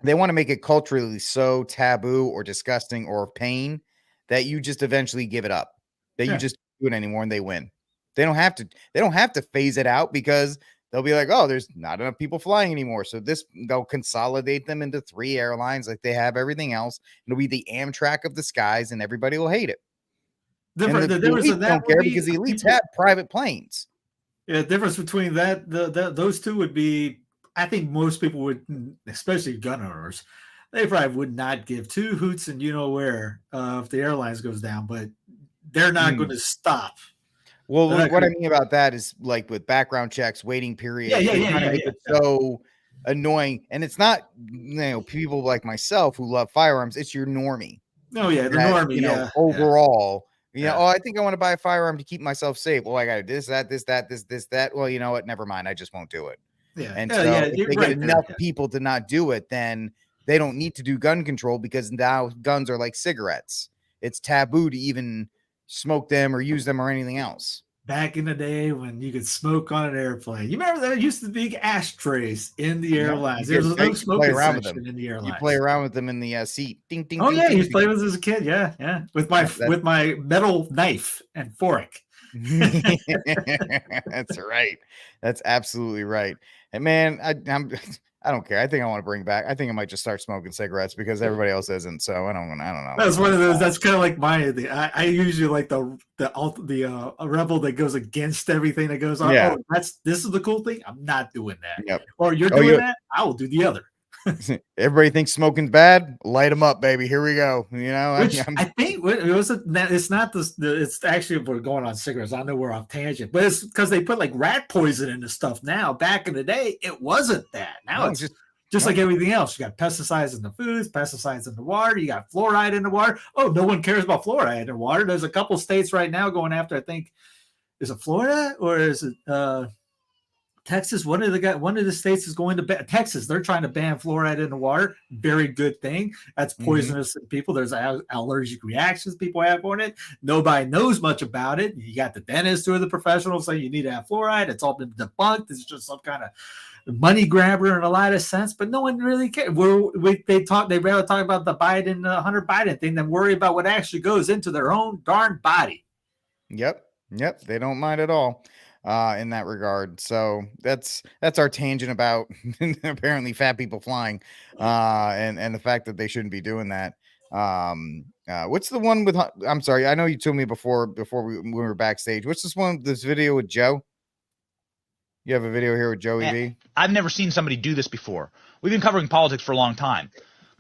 They want to make it culturally so taboo or disgusting or pain that you just eventually give it up. That you just don't do it anymore, and they win. They don't have to phase it out, because they'll be like, oh, there's not enough people flying anymore. So they'll consolidate them into 3 airlines like they have everything else. It'll be the Amtrak of the skies, and everybody will hate it. The elites don't care, because the elites have private planes. Yeah, the difference between those two would be, I think most people would, especially gun owners, they probably would not give 2 hoots and where if the airlines goes down, but they're not going to stop. Well, what I mean about that is, like, with background checks, waiting periods, it's so annoying. And it's not, people like myself who love firearms. It's your normie. Oh yeah, the normie. Overall. I think I want to buy a firearm to keep myself safe. Well, I got to do this, that. Well, you know what? Never mind. I just won't do it. Yeah. And so if they get enough people to not do it, then they don't need to do gun control, because now guns are like cigarettes. It's taboo to even smoke them or use them or anything else. back in the day when you could smoke on an airplane. You remember there used to be ashtrays in the airlines. There was no smoking section in the airlines. You play around with them in the seat. Ding, ding, Oh ding, yeah, ding, you ding. played with as a kid. Yeah. With my metal knife and fork. That's right. That's absolutely right. And man, I don't care. I think I want to bring back. I think I might just start smoking cigarettes because everybody else isn't. So I don't know. That's one of those. That's kind of like my thing. I usually like the rebel that goes against everything that goes on. Yeah. Oh, this is the cool thing. I'm not doing that. Yep. Or you're doing that. I will do the other. Everybody thinks smoking's bad. Light them up, baby. Here we go. You know, Which I think it's not this. It's actually we're going on cigarettes. I know we're off tangent, but it's because they put like rat poison into stuff now. Back in the day, it wasn't that. Now it's just like everything else. You got pesticides in the foods, pesticides in the water. You got fluoride in the water. Oh, no one cares about fluoride in the water. There's a couple states right now going after. I think is it Florida or is it Texas? One of the states is going to ban Texas. They're trying to ban fluoride in the water. Very good thing. That's poisonous to people. There's allergic reactions people have on it. Nobody knows much about it. You got the dentists who are the professionals saying you need to have fluoride. It's all been debunked. It's just some kind of money grabber in a lot of sense, but no one really cares. They rather talk about the Hunter Biden thing than worry about what actually goes into their own darn body. Yep. They don't mind at all. In that regard. So that's our tangent about apparently fat people flying and the fact that they shouldn't be doing that. What's the one with, I'm sorry, I know you told me before we were backstage. What's this video with Joe? You have a video here with Joey B? I've never seen somebody do this before. We've been covering politics for a long time.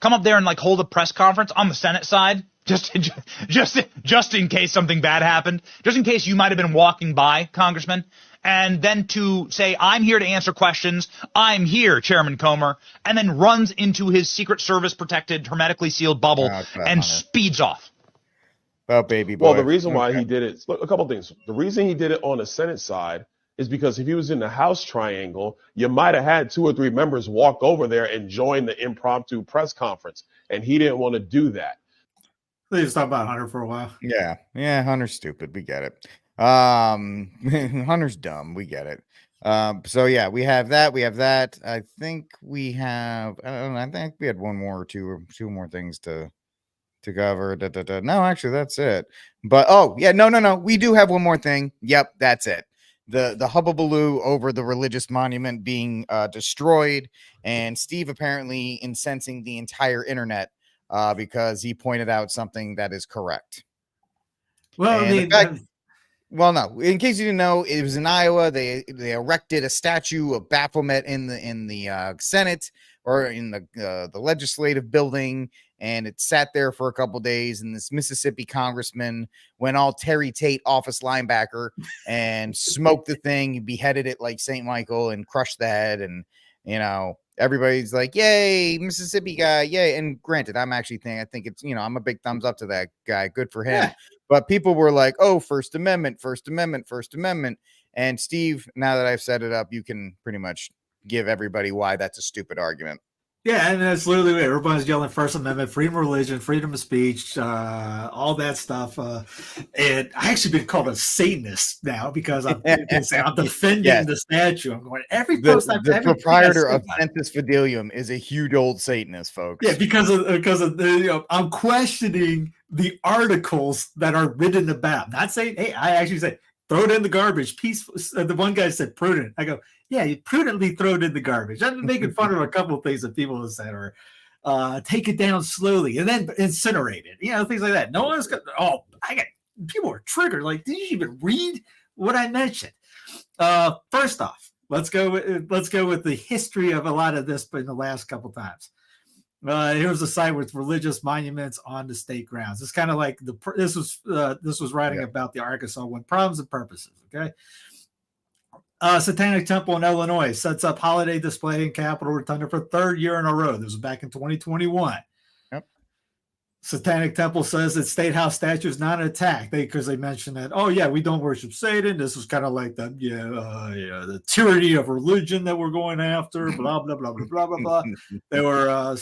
Come up there and like hold a press conference on the Senate side. Just in case something bad happened, just in case you might have been walking by, Congressman, and then to say, I'm here to answer questions, I'm here, Chairman Comer, and then runs into his Secret Service protected, hermetically sealed bubble and speeds off. Oh, baby boy. Well, the reason why he did it, look, a couple things. The reason he did it on the Senate side is because if he was in the House triangle, you might have had 2 or 3 members walk over there and join the impromptu press conference, and he didn't want to do that. They just talked about Hunter for a while. Yeah, Hunter's stupid. We get it. Hunter's dumb. We get it. So yeah, we have that. I think we have. I don't know. I think we had one more or two more things to cover. No, actually, that's it. But no. We do have one more thing. Yep, that's it. The hubbubaloo over the religious monument being destroyed, and Steve apparently incensing the entire internet. Because he pointed out something that is correct. Well, no. In case you didn't know, it was in Iowa. They erected a statue of Baphomet in the Senate or in the legislative building, and it sat there for a couple days. And this Mississippi congressman went all Terry Tate office linebacker and smoked the thing. He beheaded it like St. Michael and crushed the head, and everybody's like, yay, Mississippi guy, yay. And granted, I think it's, I'm a big thumbs up to that guy. Good for him. Yeah. But people were like, oh, First Amendment. And Steve, now that I've set it up, you can pretty much give everybody why that's a stupid argument. Yeah, and that's literally what everybody's yelling: First Amendment, freedom of religion, freedom of speech, all that stuff. And I actually been called a Satanist now because I'm defending the statue. I'm going every post. The proprietor of Sensus Fidelium is a huge old Satanist, folks. Yeah, because of I'm questioning the articles that are written about. Not saying, hey, I actually say throw it in the garbage. Peaceful. The one guy said prudent. I go, yeah, you prudently throw it in the garbage. I've been making fun of a couple of things that people have said, or take it down slowly and then incinerate it. Things like that. No one's got. Oh, people are triggered. Like, did you even read what I mentioned? First off, let's go with the history of a lot of this, but in the last couple times. Here's a site with religious monuments on the state grounds. It's kind of like this was writing about the Arkansas one, problems and purposes. Okay. Satanic Temple in Illinois sets up holiday display in Capitol Rotunda for 3rd year in a row. This was back in 2021. Yep. Satanic Temple says that State House statue is not an attack because they mentioned that, oh yeah, we don't worship Satan. This was kind of like the tyranny of religion that we're going after, blah, blah, blah, blah, blah, blah, blah. They were,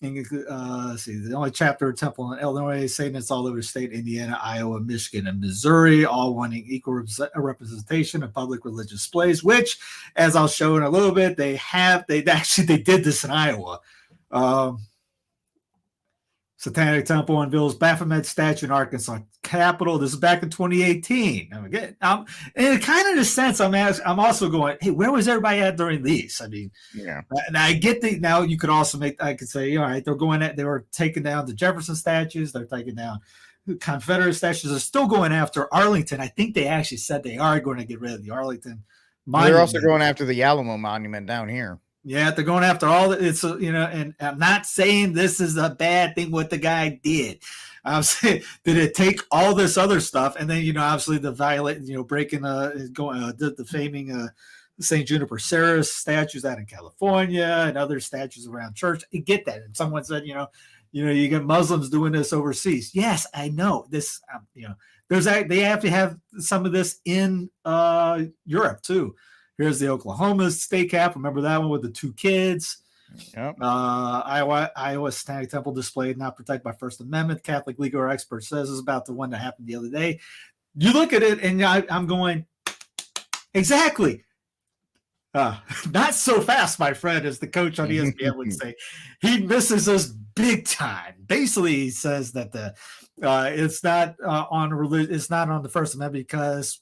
Let's see, the only chapter of Temple in Illinois, saying it's all over the state, Indiana, Iowa, Michigan, and Missouri, all wanting equal representation of public religious displays, which, as I'll show in a little bit, they did this in Iowa. Satanic Temple unveils Baphomet statue in Arkansas Capitol. This is back in 2018. And kind of in a sense, I'm also going, hey, where was everybody at during these? I mean, yeah. And I get now you could also I could say, all right, they were taking down the Jefferson statues. They're taking down Confederate statues. They're still going after Arlington. I think they actually said they are going to get rid of the Arlington monument. They're also going after the Alamo monument down here. Yeah, they're going after all the, it's, and I'm not saying this is a bad thing what the guy did. I'm saying, did it take all this other stuff? And then, obviously the breaking, defaming St. Juniper Serapis statues out in California and other statues around church. I get that. And someone said, you get Muslims doing this overseas. Yes, I know this, they have to have some of this in Europe too. Here's the Oklahoma state cap. Remember that one with the 2 kids? Yep. Iowa Satanic Temple displayed not protected by First Amendment. Catholic legal expert says is about the one that happened the other day. You look at it, and I'm going, exactly. Not so fast, my friend, as the coach on ESPN would say. He misses us big time. Basically, he says that it's not on religion. It's not on the First Amendment because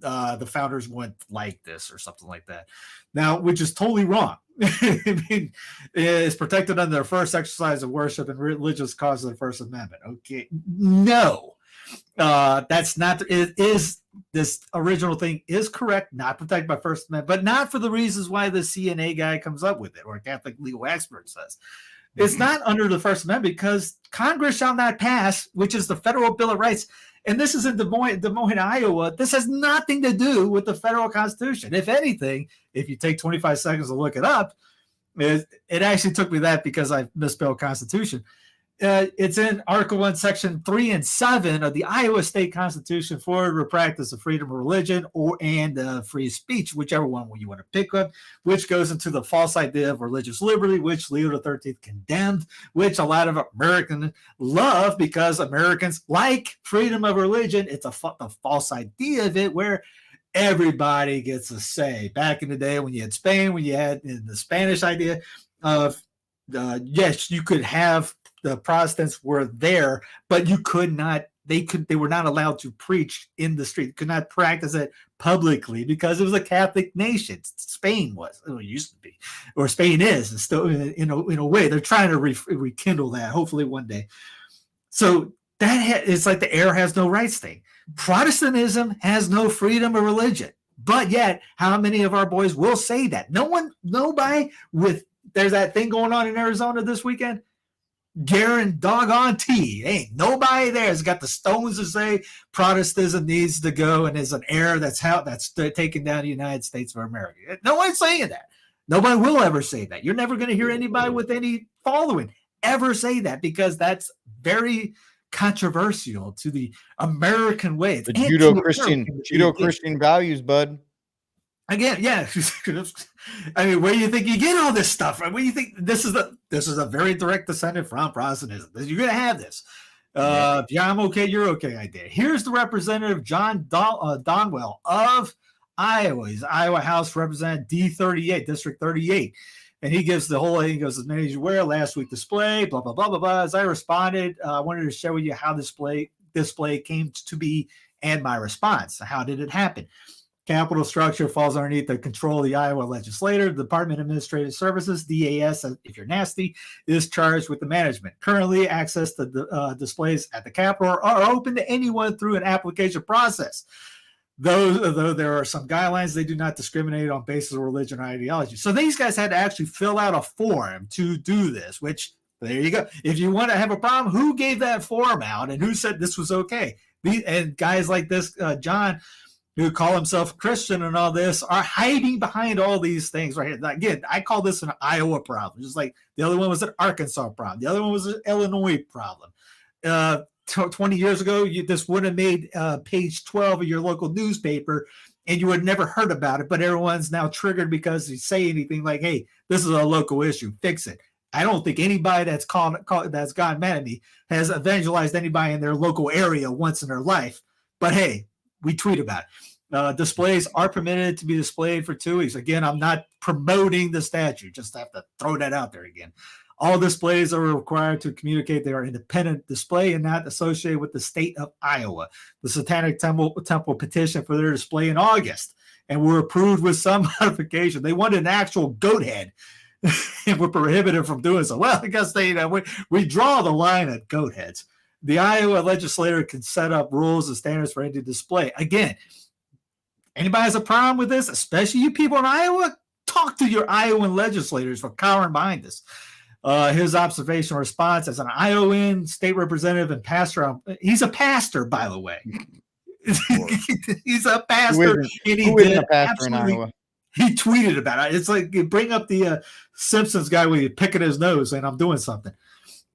the founders went like this or something like that. Now, which is totally wrong. I mean, it's protected under their first exercise of worship and religious cause of the First Amendment. Okay, no, that's not. It is this original thing is correct, not protected by First Amendment, but not for the reasons why the CNA guy comes up with it or a Catholic legal expert says. It's not under the First Amendment because Congress shall not pass, which is the federal Bill of Rights. And this is in Des Moines, Iowa. This has nothing to do with the federal Constitution. If anything, if you take 25 seconds to look it up, it actually took me that because I misspelled Constitution. It's in Article 1, Section 3 and 7 of the Iowa State Constitution for the practice of freedom of religion and free speech, whichever one you want to pick up, which goes into the false idea of religious liberty, which Leo XIII condemned, which a lot of Americans love because Americans like freedom of religion. It's the false idea of it where everybody gets a say. Back in the day when you had Spain, when you had the Spanish idea of, yes, you could have the Protestants were there, but you could not, they were not allowed to preach in the street, could not practice it publicly because it was a Catholic nation. Spain was, it used to be, or Spain is, and still in a way, they're trying to rekindle that, hopefully one day. So it's like the heir has no rights thing. Protestantism has no freedom of religion, but yet how many of our boys will say that? Nobody there's that thing going on in Arizona this weekend. Guarantee ain't nobody there has got the stones to say Protestantism needs to go and is an error that's taking down the United States of America. No one's saying that. Nobody will ever say that. You're never going to hear anybody with any following ever say that because that's very controversial to the American way. The Judeo-Christian values, bud. Again, yeah. I mean, where do you think you get all this stuff? Right? Where do you think this is a very direct descendant from Protestantism? You're going to have this. Yeah, I'm okay. You're okay. Idea. Here's the representative John Donwell of Iowa. He's Iowa House Representative D38, District 38, and he gives the whole thing. He goes, as many as you wear last week display. Blah blah blah blah blah. As I responded, I wanted to share with you how display came to be and my response. How did it happen? Capital structure falls underneath the control of the Iowa legislature. The Department of Administrative Services, DAS, if you're nasty, is charged with the management. Currently, access to the displays at the Capitol are open to anyone through an application process. Though there are some guidelines, they do not discriminate on basis of religion or ideology. So these guys had to actually fill out a form to do this, which, there you go. If you want to have a problem, who gave that form out and who said this was okay? And guys like this, John, who call himself a Christian and all this, are hiding behind all these things right here. Again, I call this an Iowa problem, just like the other one was an Arkansas problem. The other one was an Illinois problem. 20 years ago, this would have made page 12 of your local newspaper, and you would have never heard about it, but everyone's now triggered because you say anything like, hey, this is a local issue, fix it. I don't think anybody that's that's gotten mad at me has evangelized anybody in their local area once in their life. But hey, we tweet about it. Displays are permitted to be displayed for 2 weeks. Again, I'm not promoting the statute. Just have to throw that out there again. All displays are required to communicate they are independent display and not associated with the state of Iowa. The Satanic Temple petitioned for their display in August and were approved with some modification. They wanted an actual goat head and were prohibited from doing so. Well, I guess we draw the line at goat heads. The Iowa legislature can set up rules and standards for any display. Again, anybody has a problem with this, especially you people in Iowa, talk to your Iowan legislators for cowering behind this. His observation response as an Iowan state representative and pastor. He's a pastor, by the way. He's a pastor. Who isn't a pastor in Iowa? He tweeted about it. It's like you bring up the Simpsons guy where you picking his nose and I'm doing something.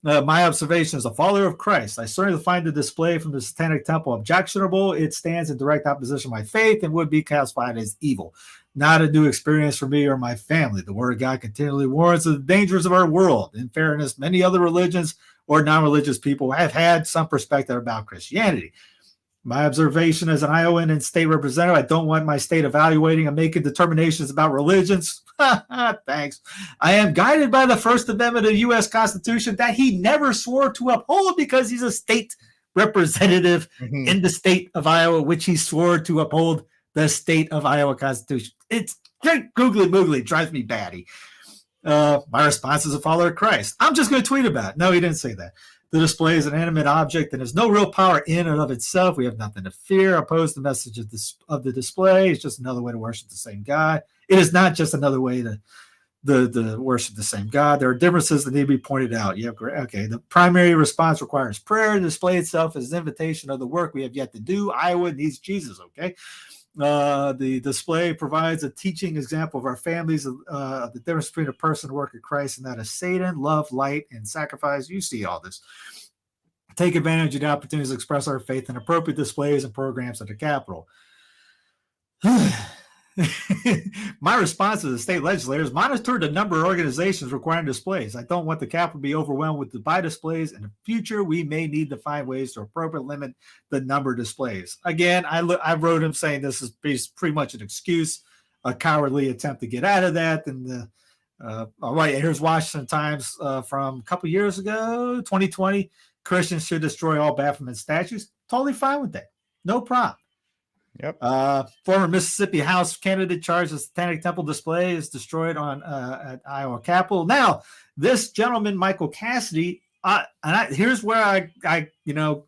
My observation as a follower of Christ, I certainly find the display from the Satanic Temple objectionable. It stands in direct opposition to my faith and would be classified as evil. Not a new experience for me or my family. The Word of God continually warns of the dangers of our world. In fairness, many other religions or non-religious people have had some perspective about Christianity. My observation as an Iowan and state representative, I don't want my state evaluating and making determinations about religions. Thanks. I am guided by the First Amendment of the U.S. Constitution that he never swore to uphold because he's a state representative in the state of Iowa, which he swore to uphold the state of Iowa Constitution. It's great googly moogly, drives me batty. My response is a follower of Christ. I'm just going to tweet about it. No, he didn't say that. The display is an animate object and has no real power in and of itself. We have nothing to fear. Oppose the message of the display. It's just another way to worship the same God. It is not just another way to worship the same God. There are differences that need to be pointed out. Okay. The primary response requires prayer. The display itself is an invitation of the work we have yet to do. Iowa needs Jesus. Okay. The display provides a teaching example of our families of the difference between a person and work of Christ and that of Satan, love, light, and sacrifice. You see all this. Take advantage of the opportunities to express our faith in appropriate displays and programs at the Capitol. My response to the state legislators: monitor the number of organizations requiring displays. I don't want the Capitol to be overwhelmed with by displays. In the future, we may need to find ways to appropriately limit the number of displays. Again, I wrote him saying this is pretty much an excuse, a cowardly attempt to get out of that. And all right, here's Washington Times from a couple years ago, 2020. Christians should destroy all Baphomet statues. Totally fine with that. No problem. Yep. Former Mississippi House candidate charged with Satanic Temple display is destroyed on at Iowa Capitol. Now, this gentleman, Michael Cassidy, here's where I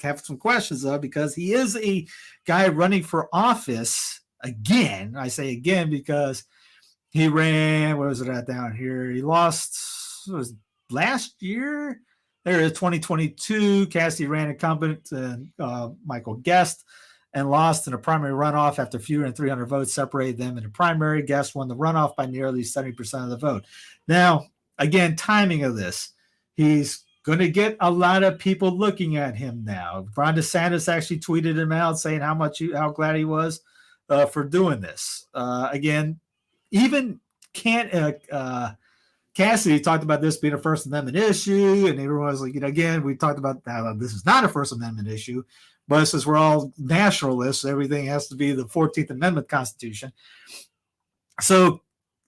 have some questions of, because he is a guy running for office again. I say again because he ran. What was it at down here? He lost. It was last year. There is 2022. Cassidy ran incumbent Michael Guest and lost in a primary runoff after fewer than 300 votes separated them in the primary. Guest won the runoff by nearly 70% of the vote. Now, again, timing of this. He's going to get a lot of people looking at him now. Ron DeSantis actually tweeted him out saying how glad he was for doing this. Again, even Cassidy talked about this being a First Amendment issue, and everyone was like, again, we talked about how this is not a First Amendment issue, but since we're all nationalists, everything has to be the 14th Amendment Constitution. So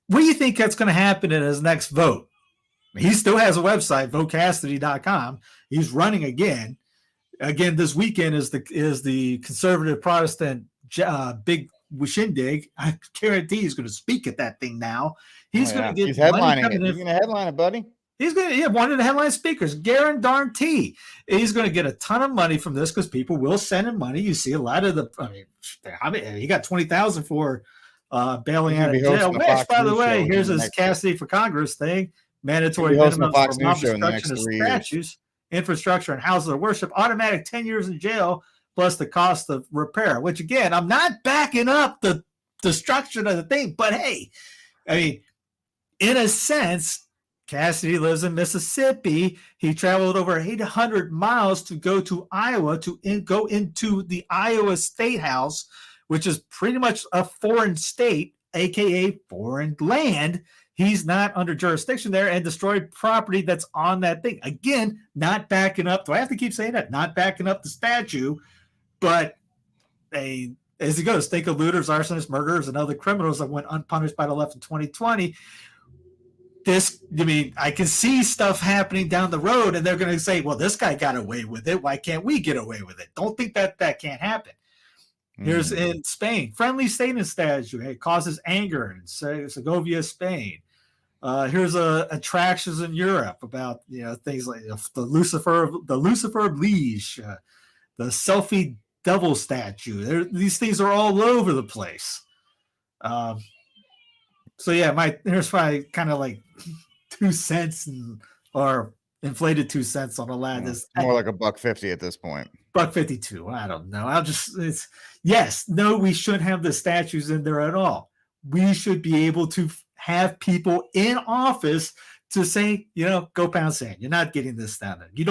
what do you think that's going to happen in his next vote? He still has a website, votecassidy.com. He's running again. Again, this weekend is the conservative Protestant big shindig. I guarantee he's going to speak at that thing now. He's going to get. He's headlining it. He's going to headline it, buddy. He's going to one of the headline speakers, guarantee. He's going to get a ton of money from this because people will send him money. You see a lot of he got $20,000 for bailing out of jail. Which, by the way, here's his Cassidy for Congress thing: mandatory minimum for non-destruction of statues, infrastructure, and houses of worship, automatic 10 years in jail, plus the cost of repair. Which, again, I'm not backing up the destruction of the thing, but hey, I mean, in a sense, Cassidy lives in Mississippi. He traveled over 800 miles to go to Iowa to go into the Iowa State House, which is pretty much a foreign state, aka foreign land. he's not under jurisdiction there and destroyed property that's on that thing. Again, not backing up. Do I have to keep saying that? Not backing up the statue, but as he goes, think of looters, arsonists, murderers, and other criminals that went unpunished by the left in 2020. I can see stuff happening down the road, and they're going to say, well, this guy got away with it. Why can't we get away with it? Don't think that can't happen. Here's in Spain, friendly Satan statue. It causes anger in Segovia, Spain. Here's attractions in Europe about things like the Lucifer of Liege, the selfie devil statue. These things are all over the place. So yeah, here's my kind of like 2 cents or inflated 2 cents on a lot of this. More like $1.50 at this point. $1.52. I don't know. No, we shouldn't have the statues in there at all. We should be able to have people in office to say, go pound sand. You're not getting this down there. You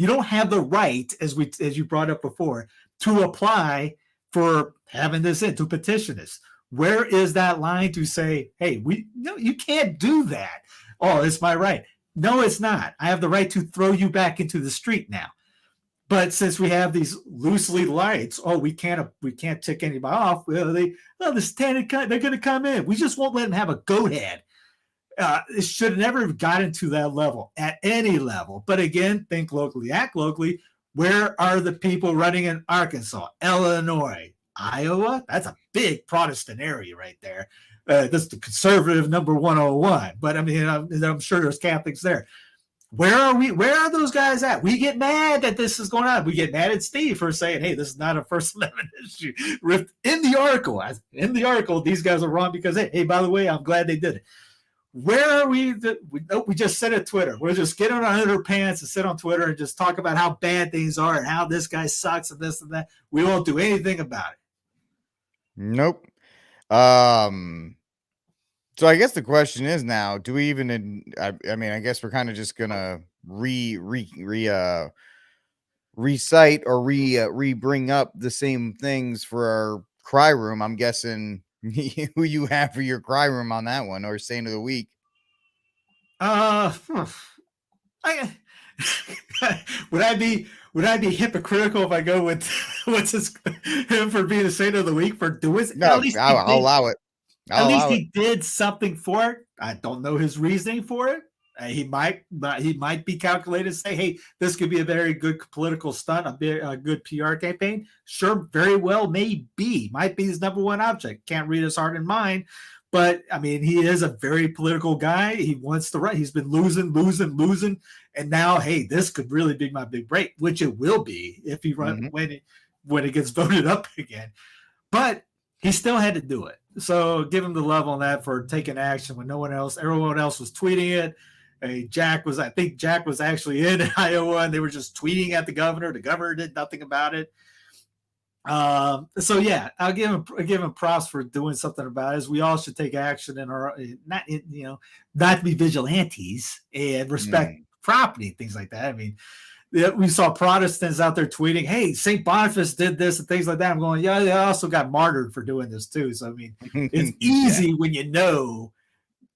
don't have the right, as you brought up before, to apply for having this in, to petition this. Where is that line to say, hey, you can't do that? Oh, it's my right. No, it's not. I have the right to throw you back into the street now. But since we have these loosely lights, we can't tick anybody off. Well, they're going to come in. We just won't let them have a go ahead. It should have never gotten to that level at any level. But again, think locally, act locally. Where are the people running in Arkansas, Illinois, Iowa? That's a big Protestant area right there. That's the conservative number 101. But I mean, I'm sure there's Catholics there. Where are those guys at? We get mad that this is going on. We get mad at Steve for saying, hey, this is not a First Amendment issue. In the article, these guys are wrong because, hey, by the way, I'm glad they did it. Where are we? We just sit at Twitter. We'll just get on our underpants and sit on Twitter and just talk about how bad things are and how this guy sucks and this and that. We won't do anything about it. Nope. So I guess the question is now, do we even, I mean, I guess we're kind of just going to recite or bring up the same things for our cry room. I'm guessing who you have for your cry room on that one, or Saint of the Week. Would I be hypocritical if I go with him for being a Saint of the Week for doing? No, I'll allow it. At least he did something for it. I don't know his reasoning for it. He might be calculated to say, hey, this could be a very good political stunt, a good PR campaign. Sure, very well may be. Might be his number one object. Can't read his heart and mind. But, I mean, he is a very political guy. He wants the right. He's been losing. And now, hey, this could really be my big break, which it will be if he runs when it gets voted up again. But he still had to do it. So give him the love on that for taking action when everyone else was tweeting it. I think Jack was actually in Iowa and they were just tweeting at the governor. The governor did nothing about it. So yeah, I'll give him props for doing something about it. As we all should take action in our, not to be vigilantes and respect property, things like that. I mean, we saw Protestants out there tweeting, hey, St. Boniface did this and things like that. I'm going, yeah, they also got martyred for doing this too. So, I mean, it's easy when you know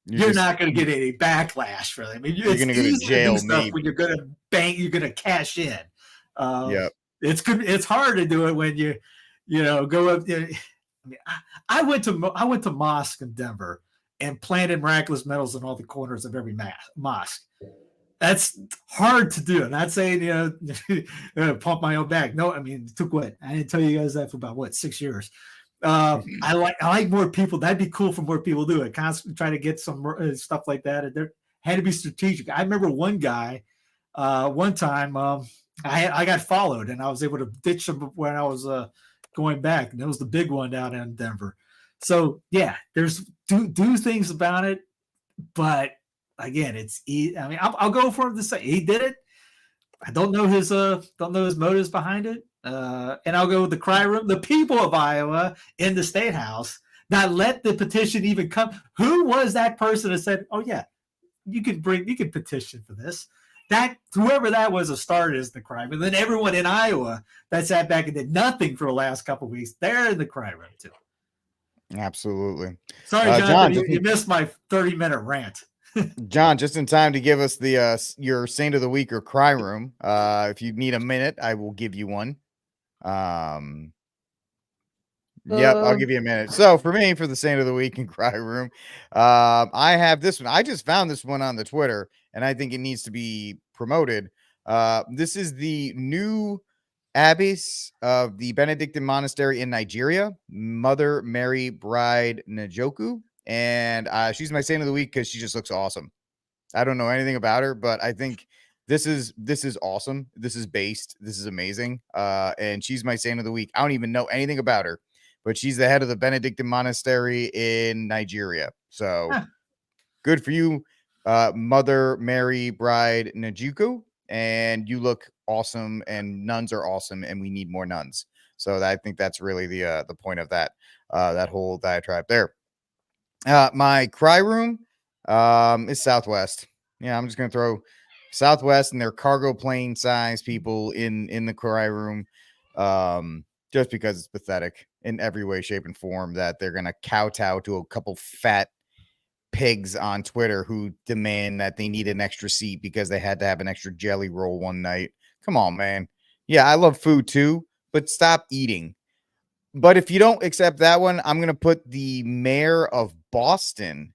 you're not going to get any backlash for them. I mean, you're going to go to jail when you're going to you're going to cash in. It's good. It's hard to do it when you go up. I mean, I went to mosque in Denver and planted miraculous medals in all the corners of every mosque. That's hard to do. I'm not saying, pump my own back. No, I mean, it took what? I didn't tell you guys that for about 6 years. I like more people. That'd be cool for more people to do it. Constantly try to get some stuff like that. And there had to be strategic. I remember one guy, one time, I got followed and I was able to ditch him when I was going back. And it was the big one down in Denver. So yeah, there's do things about it, but again, it's easy. I mean, I'll go for him to say he did it. I don't know his motives behind it. And I'll go with the cry room, the people of Iowa in the state house that let the petition even come. Who was that person that said, "Oh yeah, you can petition for this"? That whoever that was started as the cry room. And then everyone in Iowa that sat back and did nothing for the last couple of weeks, they're in the cry room too. Absolutely. Sorry, John, Jonathan, you missed my 30-minute rant. John, just in time to give us the your Saint of the Week or Cry Room. If you need a minute, I will give you one. Yep, I'll give you a minute. So for me, for the Saint of the Week and Cry Room, I have this one. I just found this one on the Twitter, and I think it needs to be promoted. This is the new abbess of the Benedictine monastery in Nigeria, Mother Mary Bride Njoku, and she's my Saint of the Week because she just looks awesome. I don't know anything about her, but I think this is awesome. This is based. This is amazing. And she's my Saint of the Week. I don't even know anything about her, but she's the head of the Benedictine monastery in Nigeria. So good for you, Mother Mary Bride Njoku. And you look awesome, and nuns are awesome, and we need more nuns. So I think that's really the point of that that whole diatribe there. My cry room is Southwest. Yeah, I'm just gonna throw Southwest and their cargo plane size people in the cry room, just because it's pathetic in every way, shape, and form that they're gonna kowtow to a couple fat pigs on Twitter who demand that they need an extra seat because they had to have an extra jelly roll one night. Come on, man. Yeah, I love food too, but stop eating. But if you don't accept that one, I'm going to put the mayor of Boston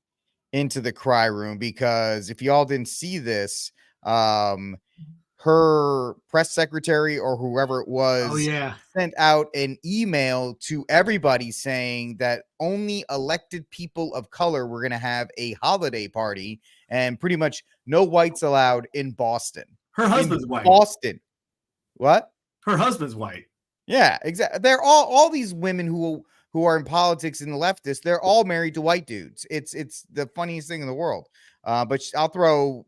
into the cry room, because if y'all didn't see this, her press secretary or whoever it was sent out an email to everybody saying that only elected people of color were going to have a holiday party, and pretty much no whites allowed in Boston. Her husband's white. Boston. What? Her husband's white. Yeah, exactly. They're all these women who are in politics and the leftists. They're all married to white dudes. It's the funniest thing in the world. But I'll throw,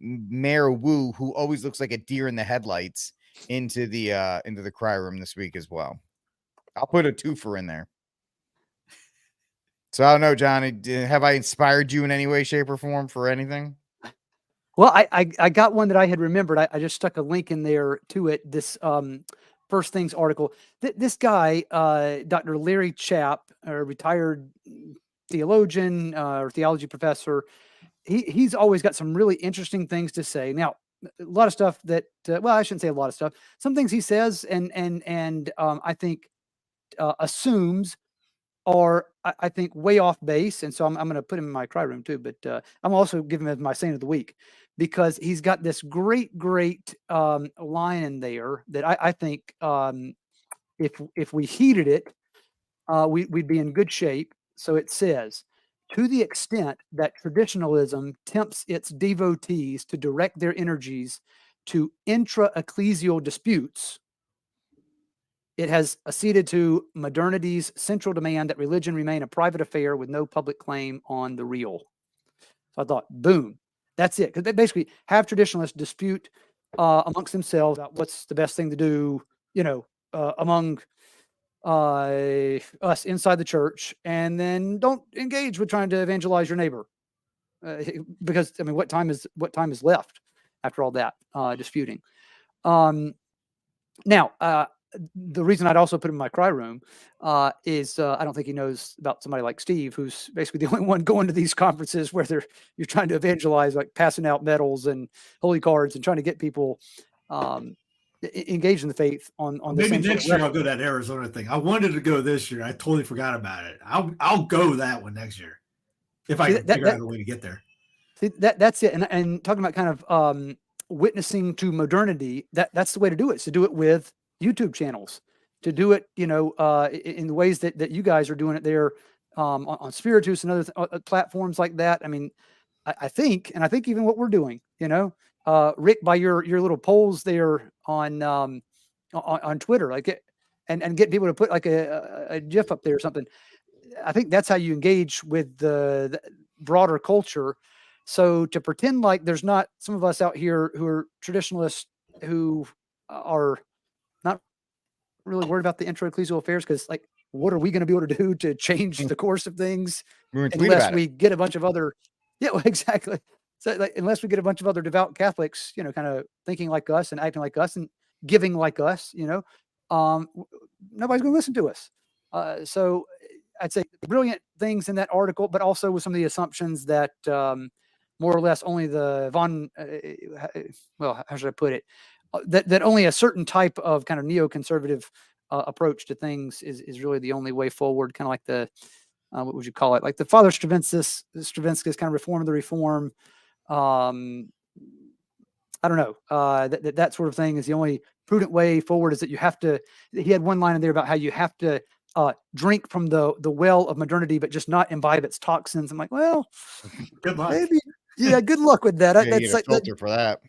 Mayor Wu, who always looks like a deer in the headlights, into the cry room this week as well. I'll put a twofer in there. So I don't know, Johnny, have I inspired you in any way, shape, or form for anything? Well, I got one that I had remembered. I just stuck a link in there to it. This First Things article. This guy, Dr. Larry Chapp, a retired theologian or theology professor, he's always got some really interesting things to say. Now, a lot of stuff that, well, I shouldn't say a lot of stuff. Some things he says and I think assumes are, I think, way off base. And so I'm going to put him in my cry room too. But I'm also giving him as my Saint of the Week, because he's got this great line in there that I think if we heeded it, we'd be in good shape. So it says, to the extent that traditionalism tempts its devotees to direct their energies to intra-ecclesial disputes, it has acceded to modernity's central demand that religion remain a private affair with no public claim on the real. So I thought, boom, that's it. Because they basically have traditionalists dispute amongst themselves about what's the best thing to do, among us inside the church, and then don't engage with trying to evangelize your neighbor, because what time is left after all that disputing? Now, the reason I'd also put him in my cry room is I don't think he knows about somebody like Steve, who's basically the only one going to these conferences where you're trying to evangelize, like passing out medals and holy cards and trying to get people engaged in the faith on maybe next year I'll go to that Arizona thing. I wanted to go this year. I totally forgot about it. I'll go that one next year if I can figure out a way to get there. See, that's it. And talking about kind of witnessing to modernity, that's the way to do it. Is to do it with YouTube channels, to do it, in the ways that you guys are doing it there on Spiritus and other platforms like that. I think even what we're doing, Rick, by your little polls there on Twitter, and get people to put like a GIF up there or something. I think that's how you engage with the broader culture. So to pretend like there's not some of us out here who are traditionalists who are not really worried about the intra-ecclesial affairs, because what are we going to be able to do to change the course of things unless we get a bunch of other, exactly. So unless we get a bunch of other devout Catholics, kind of thinking like us and acting like us and giving like us, nobody's going to listen to us. So I'd say brilliant things in that article, but also with some of the assumptions that more or less only the well, how should I put it? That only a certain type of kind of neoconservative approach to things is really the only way forward. Kind of like the what would you call it? Like the Father Stravinsky's kind of reform of the reform. I don't know. That sort of thing is the only prudent way forward. Is that you have to. He had one line in there about how you have to drink from the well of modernity, but just not imbibe its toxins. I'm like, well, good luck. Maybe, yeah, good luck with that. Yeah, you That's get a like, filter for that.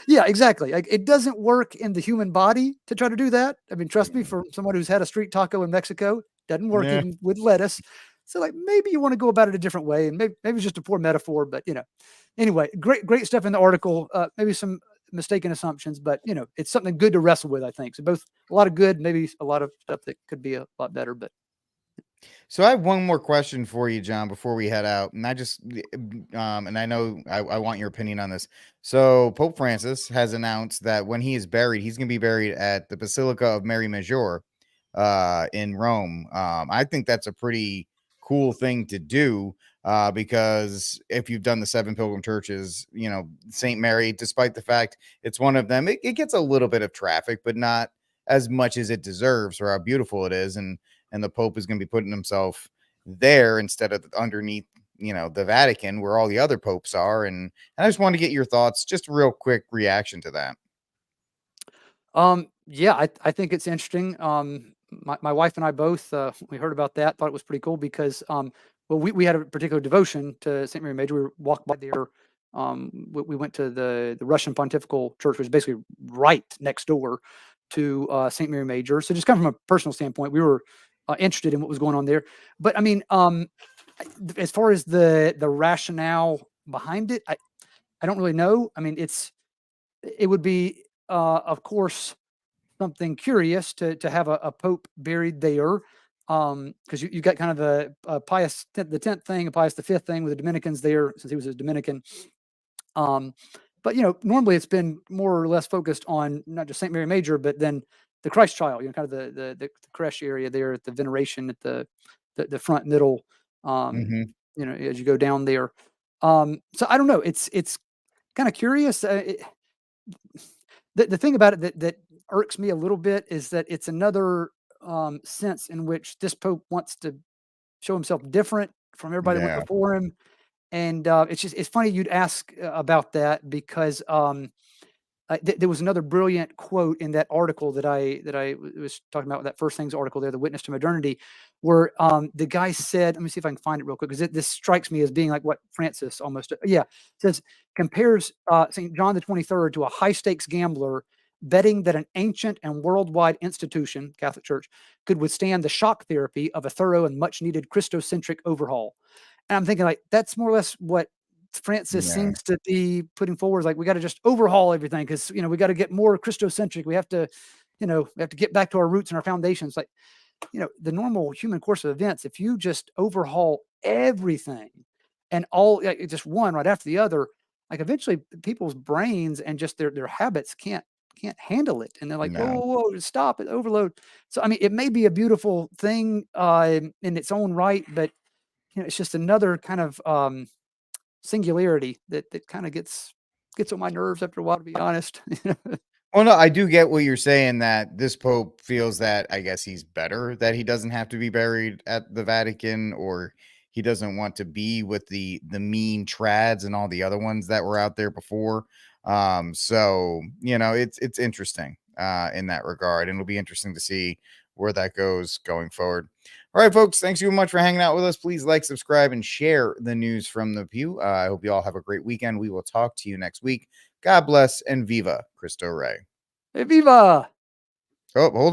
yeah, exactly. Like, it doesn't work in the human body to try to do that. I mean, trust me, for someone who's had a street taco in Mexico, doesn't work Yeah. even with lettuce. So, like, maybe you want to go about it a different way, and maybe it's just a poor metaphor. But anyway, great stuff in the article. Maybe some mistaken assumptions, but it's something good to wrestle with. I think so. Both a lot of good, maybe a lot of stuff that could be a lot better. But So I have one more question for you, John, before we head out. And and I know I want your opinion on this. So Pope Francis has announced that when he is buried, he's going to be buried at the Basilica of Mary Major in Rome. I think that's a pretty cool thing to do because if you've done the 7 pilgrim churches, St. Mary, despite the fact it's one of them, it gets a little bit of traffic, but not as much as it deserves for how beautiful it is. And the Pope is going to be putting himself there instead of underneath, the Vatican where all the other popes are. And I just want to get your thoughts, just a real quick reaction to that. Yeah, I think it's interesting. My wife and I both, we heard about that, thought it was pretty cool because, well, we had a particular devotion to St. Mary Major. We walked by there. We went to the Russian Pontifical Church, which is basically right next door to St. Mary Major. So just kind of from a personal standpoint, we were interested in what was going on there. But I mean, as far as the rationale behind it, I don't really know. I mean, it would be, of course, something curious to have a pope buried there, because you got kind of a Pius the 10th thing, a Pius the 5th thing with the Dominicans there since he was a Dominican. But normally it's been more or less focused on not just St. Mary Major, but then the Christ Child, kind of the creche area there at the veneration at the front middle, as you go down there. So I don't know. It's kind of curious. The thing about it that irks me a little bit is that it's another sense in which this Pope wants to show himself different from everybody that went before him. And it's funny you'd ask about that because there was another brilliant quote in that article that I was talking about, that First Things article there, The Witness to Modernity, where the guy said, let me see if I can find it real quick, because this strikes me as being like what Francis almost, says, compares St. John the 23rd to a high stakes gambler betting that an ancient and worldwide institution, Catholic Church, could withstand the shock therapy of a thorough and much needed Christocentric overhaul. And I'm thinking, like, that's more or less what Francis seems to be putting forward. Is like, we got to just overhaul everything because we got to get more Christocentric. We have to, get back to our roots and our foundations. Like, the normal human course of events, if you just overhaul everything and all, just one right after the other, like, eventually people's brains and just their habits can't handle it, and they're like, whoa, stop it, overload. So I mean, it may be a beautiful thing in its own right, but it's just another kind of singularity that kind of gets on my nerves after a while, to be honest. Well, no, I do get what you're saying, that this Pope feels that, I guess, he's better, that he doesn't have to be buried at the Vatican, or he doesn't want to be with the mean trads and all the other ones that were out there before. So it's interesting in that regard, and it'll be interesting to see where that goes going forward. All right, folks, thanks so much for hanging out with us. Please like, subscribe, and share the news from the pew. I hope you all have a great weekend. We will talk to you next week. God bless, and Viva Cristo Rey. Hey, Viva! Oh, hold on.